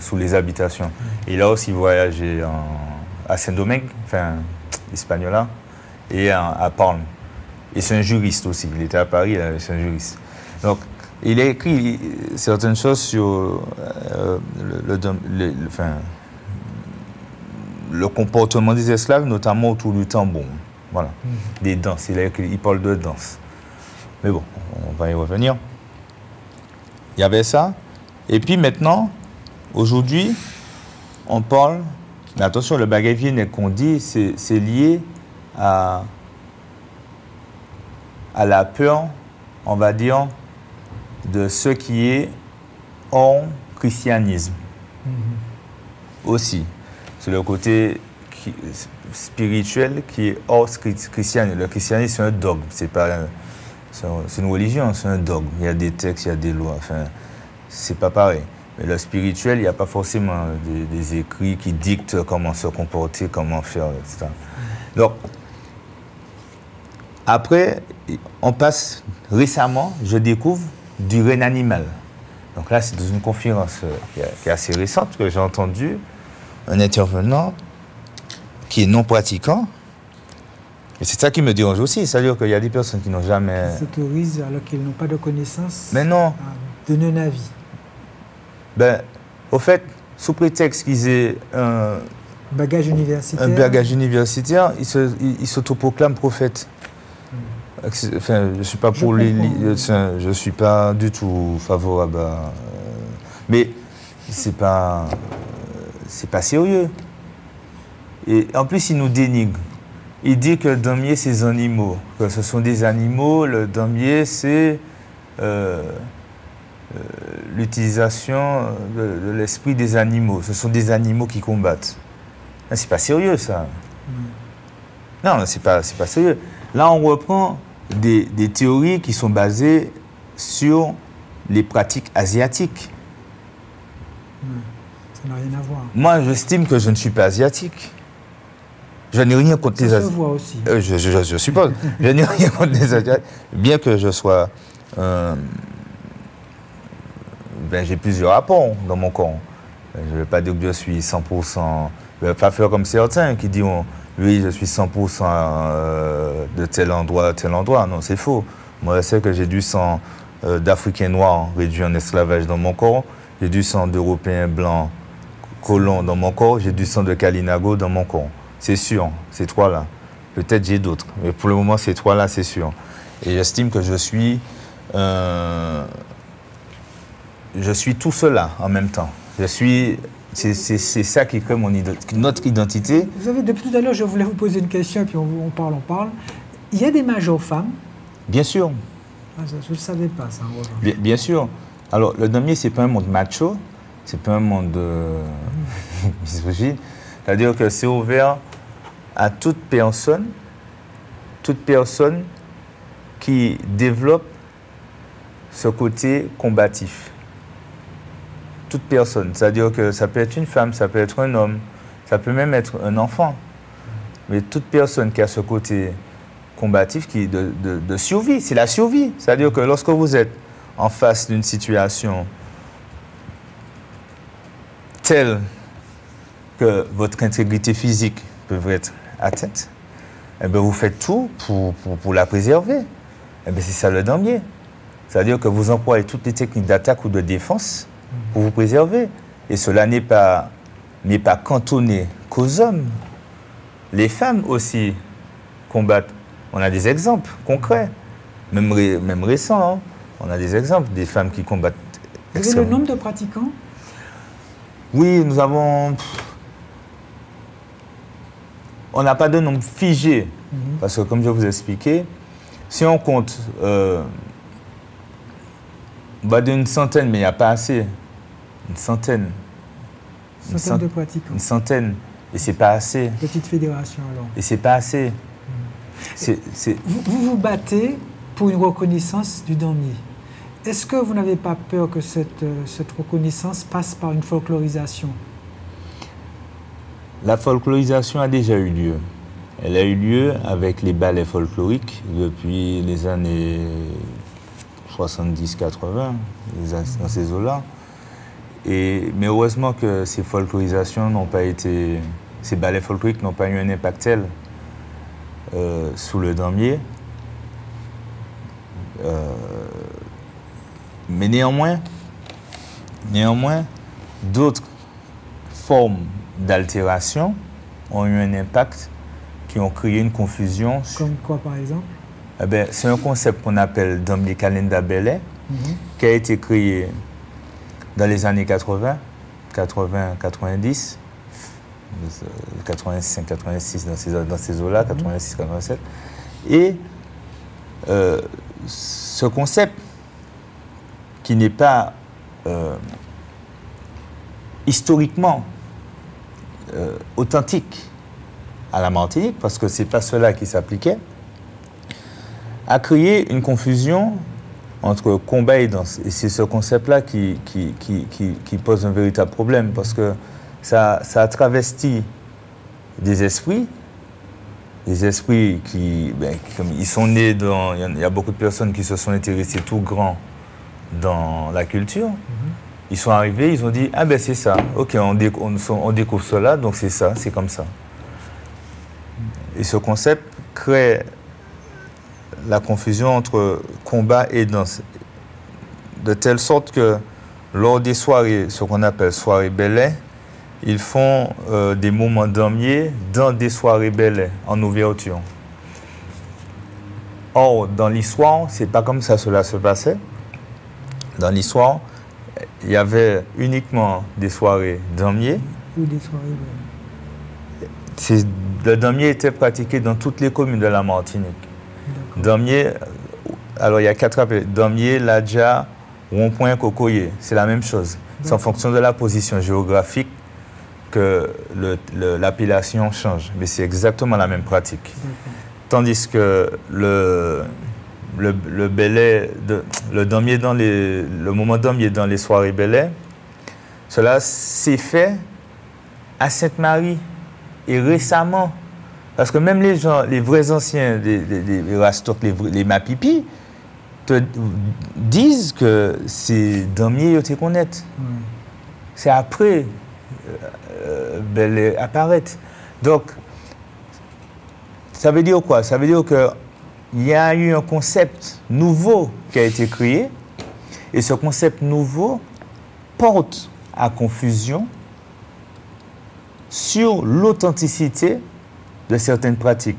sous les habitations. Il a aussi voyagé à Saint-Domingue, enfin, Hispaniola, et à Parme. Et c'est un juriste aussi. Il était à Paris, c'est un juriste. Donc, il a écrit certaines choses sur le comportement des esclaves, notamment autour du tambour. Voilà. Des danses. Il parle de danse. Mais bon, on va y revenir. Il y avait ça. Et puis maintenant, aujourd'hui, on parle... Mais attention, le bagaille Viennègre qu'on dit, c'est lié à la peur, on va dire, de ce qui est hors christianisme. Aussi. C'est le côté spirituel qui est hors christianisme. Le christianisme, c'est un dogme. C'est une religion, c'est un dogme. Il y a des textes, il y a des lois. Enfin, c'est pas pareil. Mais le spirituel, il n'y a pas forcément des écrits qui dictent comment se comporter, comment faire, etc. Donc, après, on passe récemment, je découvre du règne animal. Donc là, c'est dans une conférence qui est assez récente que j'ai entendu un intervenant qui est non pratiquant. Et c'est ça qui me dérange aussi. C'est-à-dire qu'il y a des personnes qui n'ont jamais... Ils s'autorisent alors qu'ils n'ont pas de connaissances. Mais non. À donner un avis. Ben, au fait, sous prétexte qu'ils aient un bagage universitaire. Un bagage universitaire, ils s'autoproclament prophètes. Enfin, je suis pas pour je suis pas du tout favorable à... mais c'est pas sérieux. Et en plus, il nous dénigre. Il dit que le damier, c'est des animaux, que ce sont des animaux. Le damier, c'est l'utilisation de l'esprit des animaux. Ce sont des animaux qui combattent. C'est pas sérieux, ça. Non, c'est pas sérieux. Là, on reprend des théories qui sont basées sur les pratiques asiatiques. Ça n'a rien à voir. Moi, j'estime que je ne suis pas asiatique. Je n'ai rien contre les Asiatiques. Ça se voit aussi. Je suppose. Je n'ai rien contre les Asiatiques. Bien que je sois... j'ai plusieurs rapports dans mon corps. Je ne vais pas dire que je suis 100%. Je ne vais pas faire comme certains qui disent oui, je suis 100% de tel endroit à tel endroit. Non, c'est faux. Moi, je sais que j'ai du sang d'Africains noirs réduits en esclavage dans mon corps. J'ai du sang d'Européens blancs colons dans mon corps. J'ai du sang de Kalinago dans mon corps. C'est sûr, ces trois-là. Peut-être j'ai d'autres. Mais pour le moment, ces trois-là, c'est sûr. Et j'estime que je suis tout cela en même temps. C'est ça qui crée notre identité. Vous savez, depuis tout à l'heure, je voulais vous poser une question, et puis on parle. Il y a des majors femmes? Bien sûr. Ah, je ne le savais pas, ça. Bien sûr. Alors, le damier, ce n'est pas un monde macho, ce n'est pas un monde misogyne. C'est-à-dire que c'est ouvert à toute personne qui développe ce côté combatif. Toute personne. C'est-à-dire que ça peut être une femme, ça peut être un homme, ça peut même être un enfant. Mais toute personne qui a ce côté combatif de survie, c'est la survie. C'est-à-dire que lorsque vous êtes en face d'une situation telle que votre intégrité physique peut être atteinte, eh bien vous faites tout pour la préserver. Eh bien c'est ça le damier. C'est-à-dire que vous employez toutes les techniques d'attaque ou de défense pour vous préserver. Et cela n'est pas cantonné qu'aux hommes. Les femmes aussi combattent. On a des exemples concrets, même récents. Hein. On a des exemples des femmes qui combattent. Vous avez le nombre de pratiquants? Oui, nous avons... On n'a pas de nombre figé. Parce que comme je vous ai expliqué, si on compte... d'une centaine, mais il n'y a pas assez. Une centaine. De pratiquants. Une centaine. Et c'est pas assez. Petite fédération alors. Et c'est pas assez. Vous vous battez pour une reconnaissance du damier. Est-ce que vous n'avez pas peur que cette reconnaissance passe par une folklorisation? La folklorisation a déjà eu lieu. Elle a eu lieu avec les ballets folkloriques depuis les années 70-80, dans ces eaux-là. Mais heureusement que ces folklorisations n'ont pas été... Ces ballets folkloriques n'ont pas eu un impact tel sous le damier. Mais néanmoins, d'autres formes d'altération ont eu un impact qui ont créé une confusion. Comme quoi, par exemple? Eh bien, c'est un concept qu'on appelle damier Kalenda Belay, qui a été créé dans les années 80, 90, 85, 86 dans ces eaux-là, 86, 87. Et ce concept qui n'est pas historiquement authentique à la Martinique, parce que ce n'est pas cela qui s'appliquait, a créé une confusion entre combat et danse. Et c'est ce concept-là qui pose un véritable problème, parce que ça a travesti des esprits qui, comme ils sont nés dans... Il y a beaucoup de personnes qui se sont intéressées tout grand dans la culture. Ils sont arrivés, ils ont dit « Ah ben c'est ça, ok, on découvre cela, donc c'est ça, c'est comme ça. » Et ce concept crée la confusion entre combat et danse, de telle sorte que lors des soirées, ce qu'on appelle soirées belay, ils font des moments damier dans des soirées belay, en ouverture. Or, dans l'histoire, c'est pas comme ça cela se passait. Dans l'histoire, il y avait uniquement des soirées damier. Ou des soirées belay. Le damier était pratiqué dans toutes les communes de la Martinique. Damier, alors il y a 4 appels. Damier, Ladja, Rond-Point, Cocoyer. C'est la même chose. C'est en fonction de la position géographique que l'appellation change. Mais c'est exactement la même pratique. Tandis que le damier le moment damier dans les soirées belay, cela s'est fait à Sainte-Marie. Et récemment, parce que même les gens, les vrais anciens, les Rastoks, les Mapipi, te disent que c'est damier que tu connais. c'est après apparaître. Donc, ça veut dire quoi? Ça veut dire qu'il y a eu un concept nouveau qui a été créé, et ce concept nouveau porte à confusion sur l'authenticité de certaines pratiques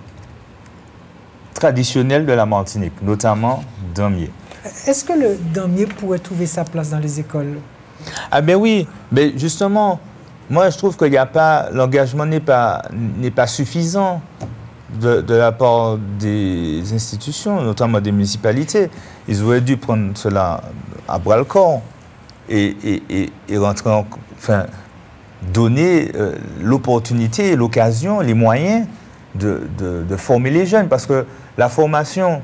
traditionnelles de la Martinique, notamment damier. Est-ce que le damier pourrait trouver sa place dans les écoles? Ah ben oui, mais justement, moi je trouve qu'il n'y a pas, l'engagement n'est pas suffisant de la part des institutions, notamment des municipalités. Ils auraient dû prendre cela à bras-le-corps et rentrer enfin, donner l'opportunité, l'occasion, les moyens de former les jeunes. Parce que la formation,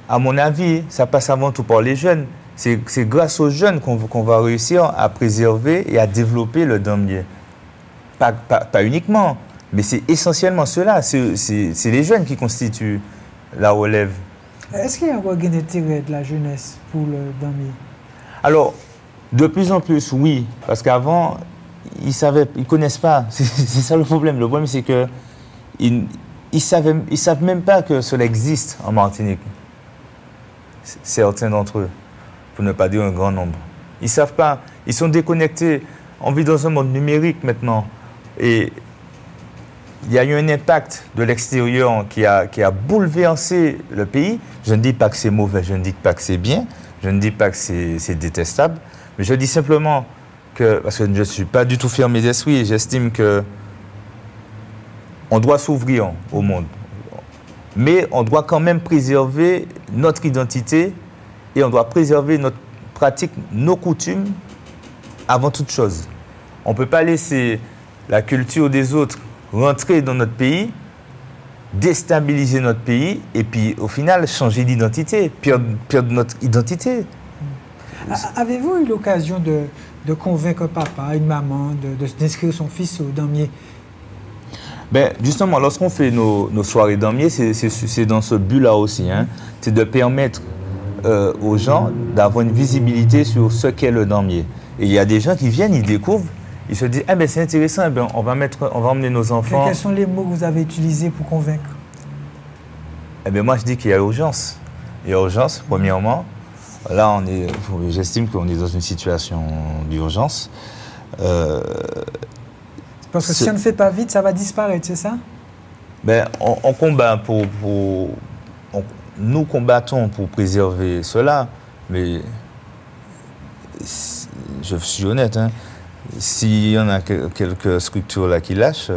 à mon avis, ça passe avant tout par les jeunes. C'est grâce aux jeunes qu'on va réussir à préserver et à développer le damier. Pas uniquement, mais c'est essentiellement cela. C'est les jeunes qui constituent la relève. Est-ce qu'il y a un regain d'intérêt de la jeunesse pour le damier? Alors, de plus en plus, oui. Parce qu'avant, ils ne connaissent pas. C'est ça le problème. Le problème, c'est qu'ils ne savent même pas que cela existe en Martinique. Certains d'entre eux, pour ne pas dire un grand nombre. Ils ne savent pas. Ils sont déconnectés. On vit dans un monde numérique maintenant. Et il y a eu un impact de l'extérieur qui a bouleversé le pays. Je ne dis pas que c'est mauvais, je ne dis pas que c'est bien, je ne dis pas que c'est détestable, mais je dis simplement que, parce que je ne suis pas du tout fermé d'esprit, et j'estime qu'on doit s'ouvrir au monde. Mais on doit quand même préserver notre identité et on doit préserver notre pratique, nos coutumes avant toute chose. On ne peut pas laisser la culture des autres rentrer dans notre pays, déstabiliser notre pays et puis au final changer d'identité, perdre notre identité. Avez-vous eu l'occasion de convaincre un papa, une maman, d'inscrire son fils au damier? Ben, justement, lorsqu'on fait nos soirées damier, c'est dans ce but-là aussi. Hein. C'est de permettre aux gens d'avoir une visibilité sur ce qu'est le damier. Et il y a des gens qui viennent, ils découvrent, ils se disent, ah ben c'est intéressant, eh ben, on va emmener nos enfants. Quels sont les mots que vous avez utilisés pour convaincre? Eh ben, moi, je dis qu'il y a urgence. Il y a urgence, premièrement. Là, j'estime qu'on est dans une situation d'urgence. Parce que si on ne fait pas vite, ça va disparaître, c'est ça? Ben, on combat nous combattons pour préserver cela, mais je suis honnête, hein, s'il y en a quelques structures là qui lâchent,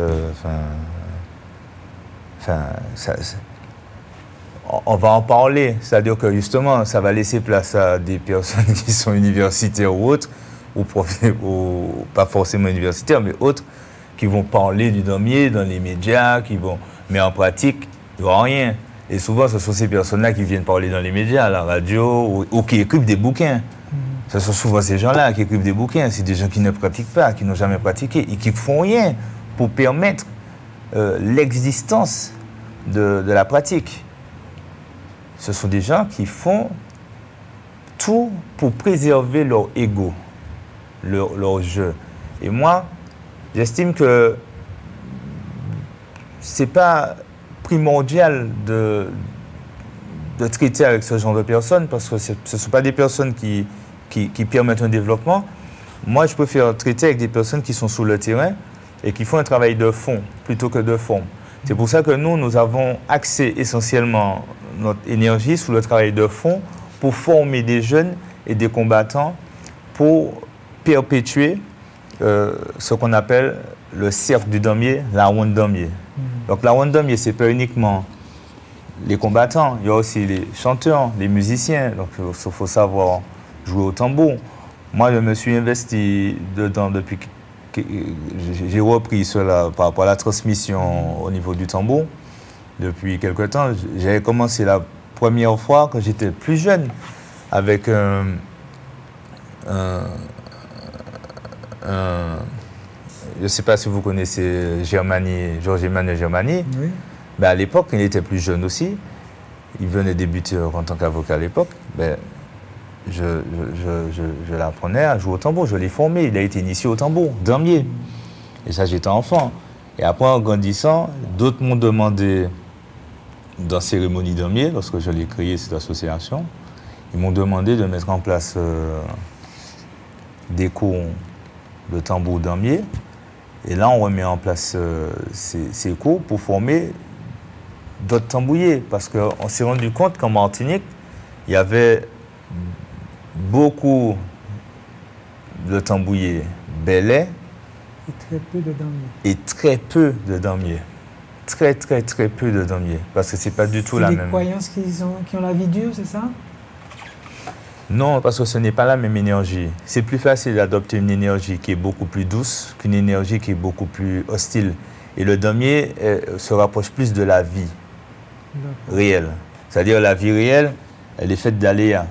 on va en parler. C'est-à-dire que justement, ça va laisser place à des personnes qui sont universitaires ou autres, ou pas forcément universitaires, mais autres, qui vont parler du damier dans les médias, mais en pratique, il n'y aura rien. Et souvent, ce sont ces personnes-là qui viennent parler dans les médias, à la radio, ou qui écrivent des bouquins. Ce sont souvent ces gens-là qui écrivent des bouquins. C'est des gens qui ne pratiquent pas, qui n'ont jamais pratiqué et qui ne font rien pour permettre l'existence de la pratique. Ce sont des gens qui font tout pour préserver leur ego, leur jeu. Et moi, j'estime que ce n'est pas primordial de traiter avec ce genre de personnes parce que ce ne sont pas des personnes qui permettent un développement. Moi, je préfère traiter avec des personnes qui sont sur le terrain et qui font un travail de fond plutôt que de forme. C'est pour ça que nous avons axé essentiellement notre énergie sur le travail de fond pour former des jeunes et des combattants pour perpétuer ce qu'on appelle le cercle du damier, la ronde damier. Donc la ronde damier, ce n'est pas uniquement les combattants, il y a aussi les chanteurs, les musiciens. Donc il faut savoir jouer au tambour. Moi, je me suis investi dedans depuis que j'ai repris cela par rapport à la transmission au niveau du tambour. Depuis quelque temps, j'avais commencé la première fois quand j'étais plus jeune avec je ne sais pas si vous connaissez Georges-Emmanuel Germani. Oui. Ben à l'époque, il était plus jeune aussi. Il venait débuter en tant qu'avocat à l'époque. Ben, je l'apprenais à jouer au tambour. Je l'ai formé. Il a été initié au tambour, damier. Et ça, j'étais enfant. Et après, en grandissant, d'autres m'ont demandé, dans cérémonie damier, lorsque je l'ai créé, cette association, ils m'ont demandé de mettre en place des cours de tambour damier. Et là, on remet en place ces cours pour former d'autres tambouriers. Parce qu'on s'est rendu compte qu'en Martinique, il y avait beaucoup de tambouriers belais et très peu de damiers. Et très peu de damiers. Très peu de damiers. Parce que c'est pas du tout la même. C'est les croyances qui ont la vie dure, c'est ça? Non, parce que ce n'est pas la même énergie. C'est plus facile d'adopter une énergie qui est beaucoup plus douce qu'une énergie qui est beaucoup plus hostile. Et le damier se rapproche plus de la vie réelle. C'est-à-dire la vie réelle, elle est faite d'aléas.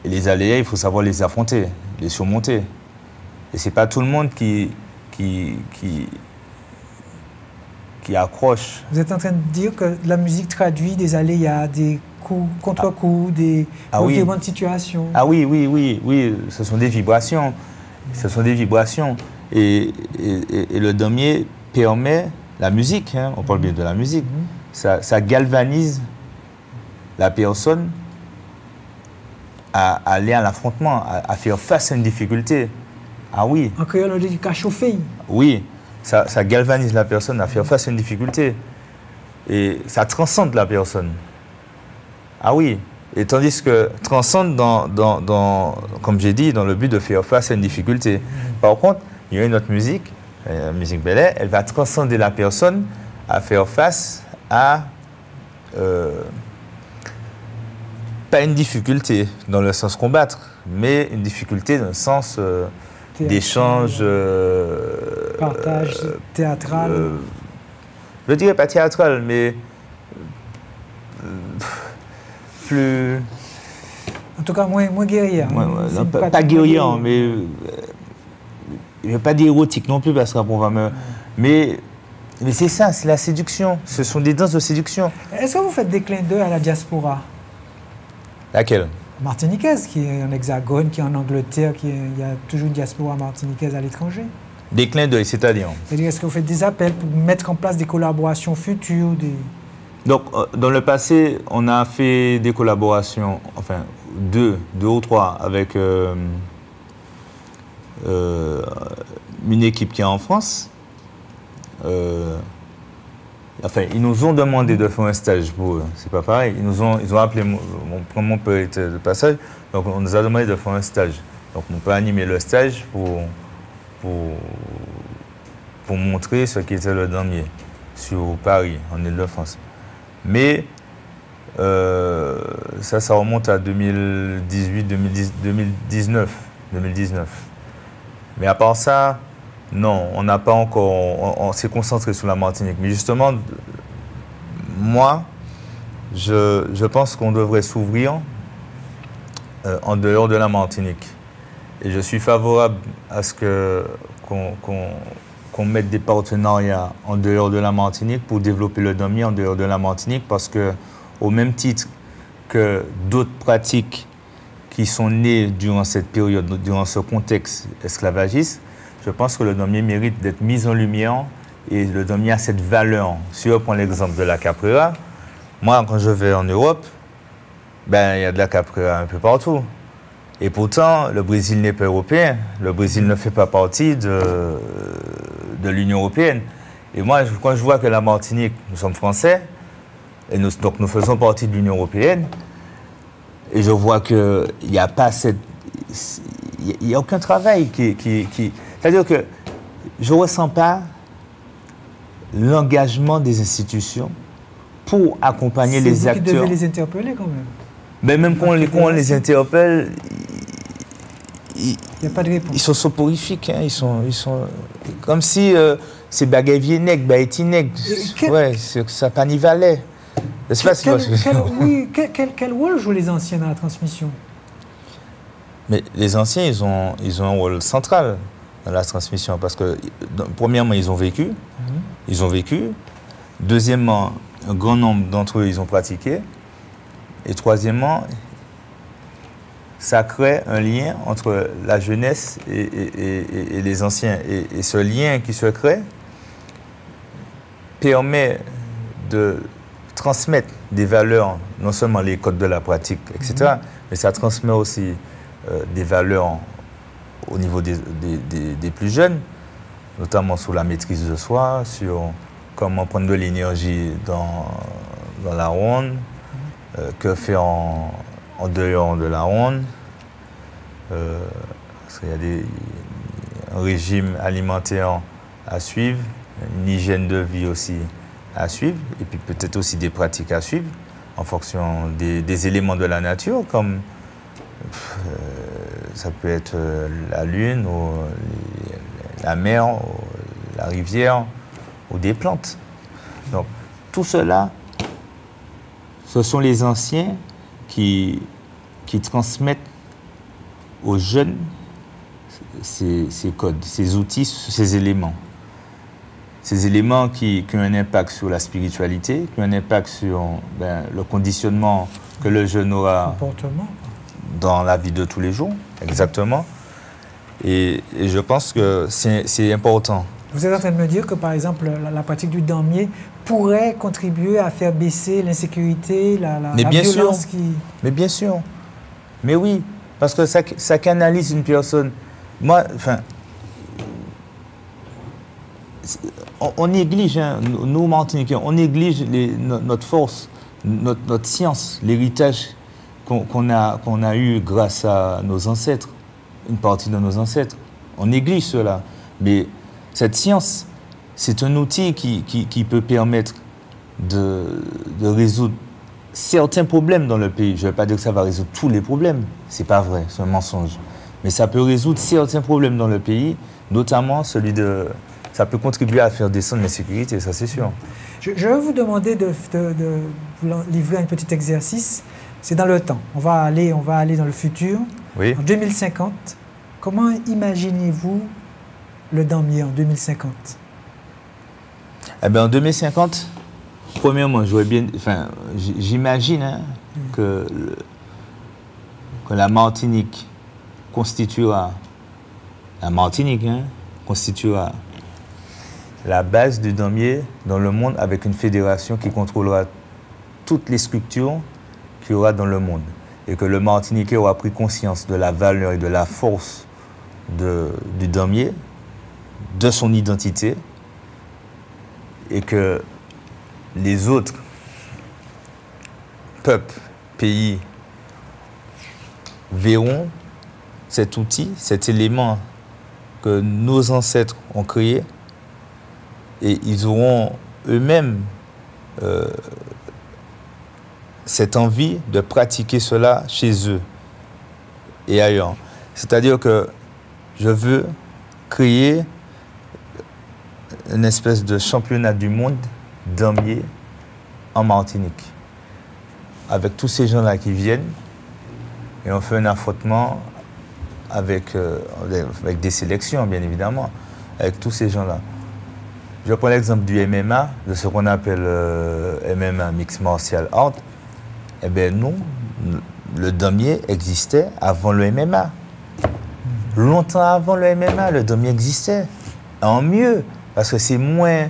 Et les aléas, il faut savoir les affronter, les surmonter. Et ce n'est pas tout le monde qui accroche. Vous êtes en train de dire que la musique traduit des aléas, des coups, contre-coups, des revirements de situation. Ah oui, ce sont des vibrations. Ce sont des vibrations. Et le damier permet la musique, hein, on parle bien de la musique, ça galvanise la personne à aller à l'affrontement, à faire face à une difficulté. Ah oui. En créole, on dit qu'à chauffer. Oui, ça galvanise la personne à faire face à une difficulté. Et ça transcende la personne. Ah oui. Et tandis que transcende comme j'ai dit, dans le but de faire face à une difficulté. Par contre, il y a une autre musique, la musique belay, elle va transcender la personne à faire face à pas une difficulté dans le sens combattre, mais une difficulté dans le sens d'échange. Partage théâtral. Je dirais pas théâtral, mais plus. En tout cas, moins guerrier. Pas guerrier, mais. Je ne vais pas dire érotique non plus, parce qu'on va me. Mais c'est ça, c'est la séduction. Ce sont des danses de séduction. Est-ce que vous faites des clins d'œil à la diaspora? Laquelle? Martiniquaise, qui est en Hexagone, qui est en Angleterre, il y a toujours une diaspora martiniquaise à l'étranger. Des clins d'œil, c'est-à-dire? Est-ce que vous faites des appels pour mettre en place des collaborations futures? Donc, dans le passé, on a fait des collaborations, enfin, deux ou trois, avec une équipe qui est en France. Enfin, ils nous ont demandé de faire un stage pour eux. C'est pas pareil. Ils ont appelé, mon père était de passage, donc on nous a demandé de faire un stage. Donc mon père a animé le stage pour montrer ce qu'était le damier sur Paris, en Île-de-France. Mais ça remonte à 2018, 2019. Mais à part ça, non, on n'a pas encore, on s'est concentré sur la Martinique. Mais justement, moi, je pense qu'on devrait s'ouvrir en dehors de la Martinique. Et je suis favorable à ce qu'on mette des partenariats en dehors de la Martinique pour développer le damier en dehors de la Martinique, parce que, au même titre que d'autres pratiques qui sont nées durant cette période, durant ce contexte esclavagiste, je pense que le damier mérite d'être mis en lumière, et le damier a cette valeur. Si on prend l'exemple de la capoeira, moi, quand je vais en Europe, ben, il y a de la capoeira un peu partout. Et pourtant, le Brésil n'est pas européen. Le Brésil ne fait pas partie de l'Union européenne. Et moi, quand je vois que la Martinique, nous sommes français, et donc nous faisons partie de l'Union européenne, et je vois qu'il n'y a pas cette... Il n'y a aucun travail qui... C'est-à-dire que je ne ressens pas l'engagement des institutions pour accompagner les acteurs. C'est vous qui devez les interpeller quand même. Mais même quand on les interpelle, il n'y a pas de réponse. Ils sont soporifiques, hein, ils sont comme si c'est bagavier nègre, baïti nègre. Ouais, ça panivalait. Quel rôle jouent les anciens dans la transmission? Mais les anciens, ils ont un rôle central dans la transmission, parce que, premièrement, ils ont vécu. Deuxièmement, un grand nombre d'entre eux, ils ont pratiqué. Et troisièmement, ça crée un lien entre la jeunesse et les anciens. Et ce lien qui se crée permet de transmettre des valeurs, non seulement les codes de la pratique, etc., mais ça transmet aussi des valeurs au niveau des plus jeunes, notamment sur la maîtrise de soi, sur comment prendre de l'énergie dans la ronde, que faire en dehors de la ronde, parce qu'il y a un régime alimentaire à suivre, une hygiène de vie aussi à suivre, et puis peut-être aussi des pratiques à suivre en fonction des éléments de la nature, comme ça peut être la lune, ou la mer, ou la rivière, ou des plantes. Donc tout cela, ce sont les anciens qui transmettent aux jeunes ces codes, ces outils, ces éléments. Ces éléments qui ont un impact sur la spiritualité, qui ont un impact sur le conditionnement que le jeune aura dans la vie de tous les jours, exactement. Et je pense que c'est important. Vous êtes en train de me dire que, par exemple, la pratique du damier pourrait contribuer à faire baisser l'insécurité, la violence qui... Mais bien sûr. Mais oui, parce que ça canalise une personne. Moi, enfin... On néglige, hein, nous Martiniquais, on néglige notre force, notre science, l'héritage qu'on a eu grâce à nos ancêtres, une partie de nos ancêtres. On néglige cela. Mais cette science, c'est un outil qui peut permettre de résoudre certains problèmes dans le pays. Je ne vais pas dire que ça va résoudre tous les problèmes, c'est pas vrai, c'est un mensonge. Mais ça peut résoudre certains problèmes dans le pays, notamment celui de... Ça peut contribuer à faire descendre l'insécurité, ça c'est sûr. Je vais vous demander de vous livrer un petit exercice. C'est dans le temps. On va aller dans le futur. Oui. En 2050, comment imaginez-vous le damier en 2050? Eh bien, en 2050, premièrement, j'imagine que la Martinique constituera la base du damier dans le monde, avec une fédération qui contrôlera toutes les structures qu'il y aura dans le monde. Et que le Martiniquais aura pris conscience de la valeur et de la force du damier, de son identité, et que les autres peuples, pays verront cet outil, cet élément que nos ancêtres ont créé, et ils auront eux-mêmes cette envie de pratiquer cela chez eux et ailleurs. C'est-à-dire que je veux créer une espèce de championnat du monde damier en Martinique, avec tous ces gens-là qui viennent, et on fait un affrontement avec des sélections, bien évidemment, avec tous ces gens-là. Je prends l'exemple du MMA, de ce qu'on appelle MMA, Mixed Martial Art. Eh bien non, le damier existait avant le MMA. Longtemps avant le MMA, le damier existait. En mieux, parce que c'est moins...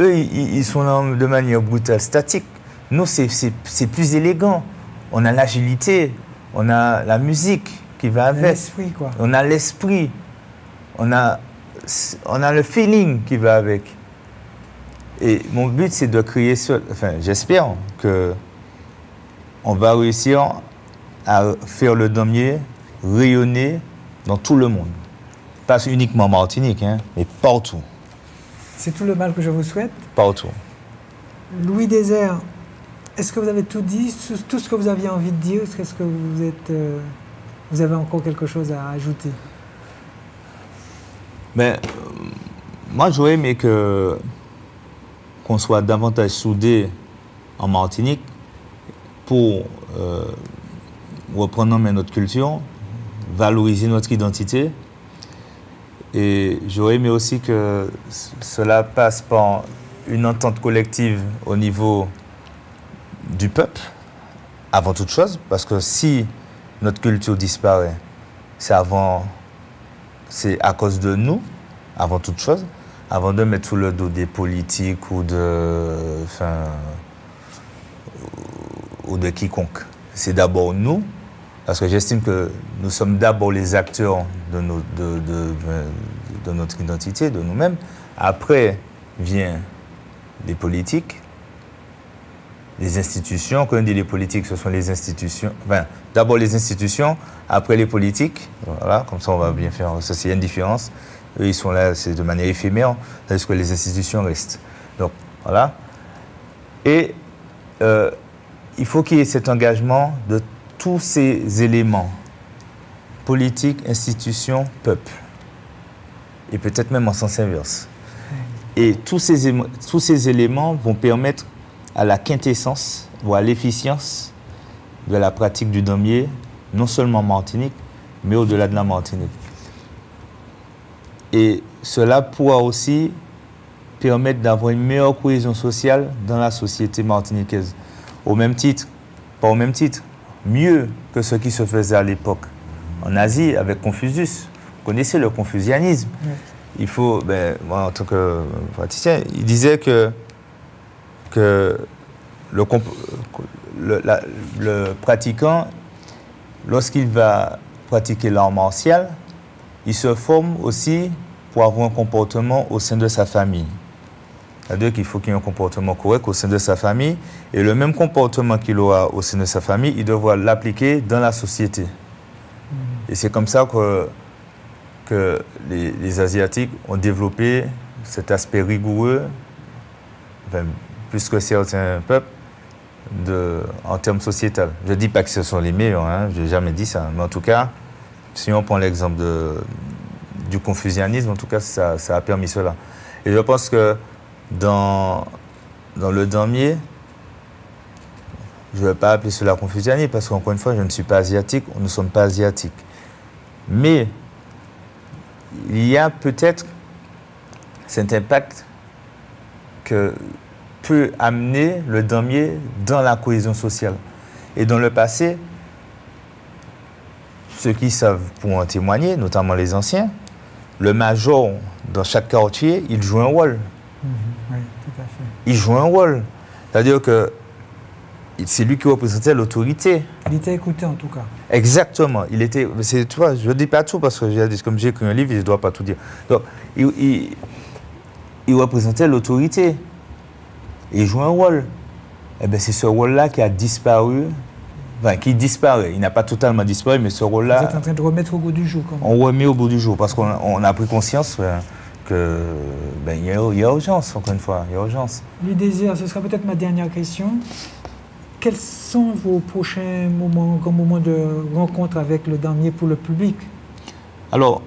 Eux, ils sont là de manière brutale, statique. Nous, c'est plus élégant. On a l'agilité, on a la musique qui va avec. L'esprit, quoi. On a l'esprit. On a le feeling qui va avec. Et mon but, c'est de créer j'espère qu'on va réussir à faire le damier rayonner dans tout le monde. Pas uniquement en Martinique, mais partout. C'est tout le mal que je vous souhaite. Partout. Louis Désert, est-ce que vous avez tout dit, tout ce que vous aviez envie de dire? Est-ce que vous avez encore quelque chose à ajouter? Mais moi, j'aurais aimé qu'on soit davantage soudés en Martinique pour reprendre en main notre culture, valoriser notre identité. Et j'aurais aimé aussi que cela passe par une entente collective au niveau du peuple, avant toute chose, parce que si notre culture disparaît, c'est à cause de nous, avant toute chose, avant de mettre sous le dos des politiques ou de quiconque. C'est d'abord nous, parce que j'estime que nous sommes d'abord les acteurs de notre identité, de nous-mêmes. Après vient les politiques, les institutions. Quand on dit les politiques, ce sont les institutions. Enfin, d'abord les institutions, après les politiques. Voilà, comme ça on va bien faire. Ça, c'est une différence. Eux, ils sont là, c'est de manière éphémère, tandis que les institutions restent. Donc, voilà. Et il faut qu'il y ait cet engagement de tous ces éléments, politique, institution, peuple, et peut-être même en sens inverse. Et tous ces éléments vont permettre à la quintessence ou à l'efficience de la pratique du damier, non seulement en Martinique, mais au-delà de la Martinique. Et cela pourra aussi permettre d'avoir une meilleure cohésion sociale dans la société martiniquaise. Au même titre, pas au même titre, mieux que ce qui se faisait à l'époque en Asie avec Confucius. Vous connaissez le confucianisme. Oui. Il faut, moi en tant que praticien, il disait que le pratiquant, lorsqu'il va pratiquer l'art martial, il se forme aussi pour avoir un comportement au sein de sa famille. C'est-à-dire qu'il faut qu'il y ait un comportement correct au sein de sa famille, et le même comportement qu'il aura au sein de sa famille, il devra l'appliquer dans la société. Et c'est comme ça que les Asiatiques ont développé cet aspect rigoureux, plus que certains peuples, en termes sociétal. Je ne dis pas que ce sont les meilleurs, hein, je n'ai jamais dit ça, mais en tout cas, si on prend l'exemple du confucianisme, en tout cas, ça a permis cela. Et je pense que dans le damier, je ne vais pas appeler cela confucianisme parce qu'encore une fois, je ne suis pas asiatique, nous ne sommes pas asiatiques. Mais il y a peut-être cet impact que peut amener le damier dans la cohésion sociale. Et dans le passé, ceux qui savent pour en témoigner, notamment les anciens, le major dans chaque quartier, il joue un rôle. Oui, tout à fait. Il joue un rôle. C'est-à-dire que c'est lui qui représentait l'autorité. Il était écouté en tout cas. Exactement. Il était, tu vois, je ne dis pas tout parce que comme j'ai écrit un livre, je ne dois pas tout dire. Donc, il représentait l'autorité. Il joue un rôle. Et bien, c'est ce rôle-là qui a disparu. Enfin, qui disparaît. Il n'a pas totalement disparu, mais ce rôle-là... Vous êtes en train de remettre au goût du jour, quand même. On remet au bout du jour, parce qu'on a pris conscience qu'il y a urgence, encore une fois, il y a urgence. Louis-Désir, ce sera peut-être ma dernière question. Quels sont vos prochains moments, grands moments de rencontre avec le damier pour le public? Alors,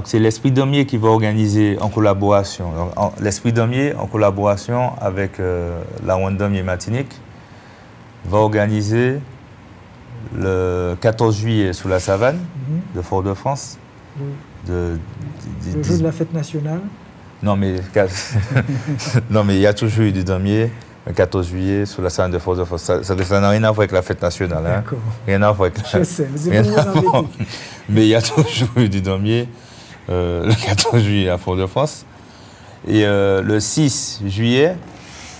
c'est l'Esprit Damier qui va organiser en collaboration. L'Esprit Damier, en collaboration avec la One Damier Martinique, va organiser le 14 juillet sous la Savane de Fort-de-France. Le jour de la fête nationale. Non, mais il y a toujours eu du damier le 14 juillet sous la Savane de Fort-de-France. Ça n'a rien à voir avec la fête nationale. Hein. D'accord. Rien à voir avec Je sais, mais c'est pour vous embêter. Mais il y a toujours eu du damier le 14 juillet à Fort-de-France. Et le 6 juillet,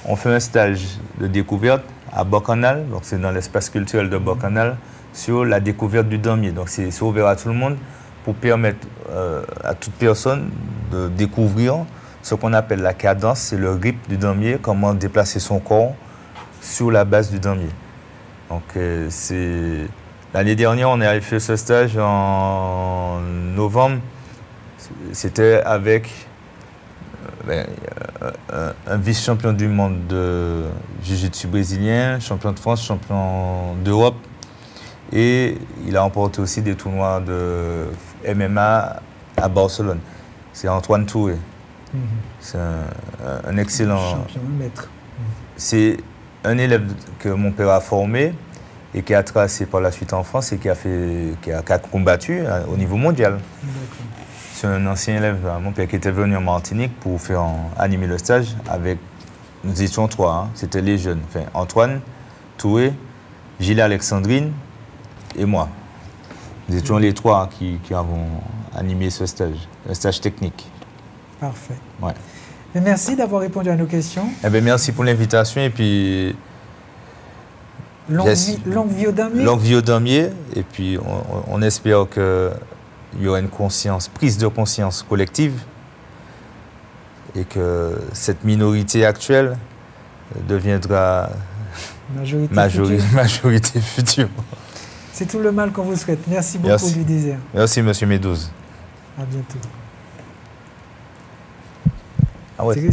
on fait un stage de découverte à Bocanal, donc c'est dans l'espace culturel de Bocanal, sur la découverte du damier. Donc c'est ouvert à tout le monde pour permettre à toute personne de découvrir ce qu'on appelle la cadence, c'est le rythme du damier, comment déplacer son corps sur la base du damier. Donc l'année dernière, on a fait ce stage en novembre. C'était avec un vice-champion du monde de jiu-jitsu brésilien, champion de France, champion d'Europe. Et il a remporté aussi des tournois de MMA à Barcelone. C'est Antoine Touré. C'est un excellent... Champion maître. C'est un élève que mon père a formé et qui a tracé par la suite en France et qui a combattu au niveau mondial. C'est un ancien élève, mon père, qui était venu en Martinique pour faire animer le stage avec... Nous étions trois, hein, c'était les jeunes. Enfin, Antoine Touré, Gilles Alexandrine, et moi. Nous étions les trois qui avons animé ce stage, un stage technique. Parfait. Ouais. Et merci d'avoir répondu à nos questions. Eh bien, merci pour l'invitation et puis... Longue vie au damier. Longue vie au damier. Et puis, on espère qu'il y aura une prise de conscience collective et que cette minorité actuelle deviendra majorité future. C'est tout le mal qu'on vous souhaite. Merci beaucoup, Louis Désert. Merci, M. Medouz. À bientôt. Ah ouais.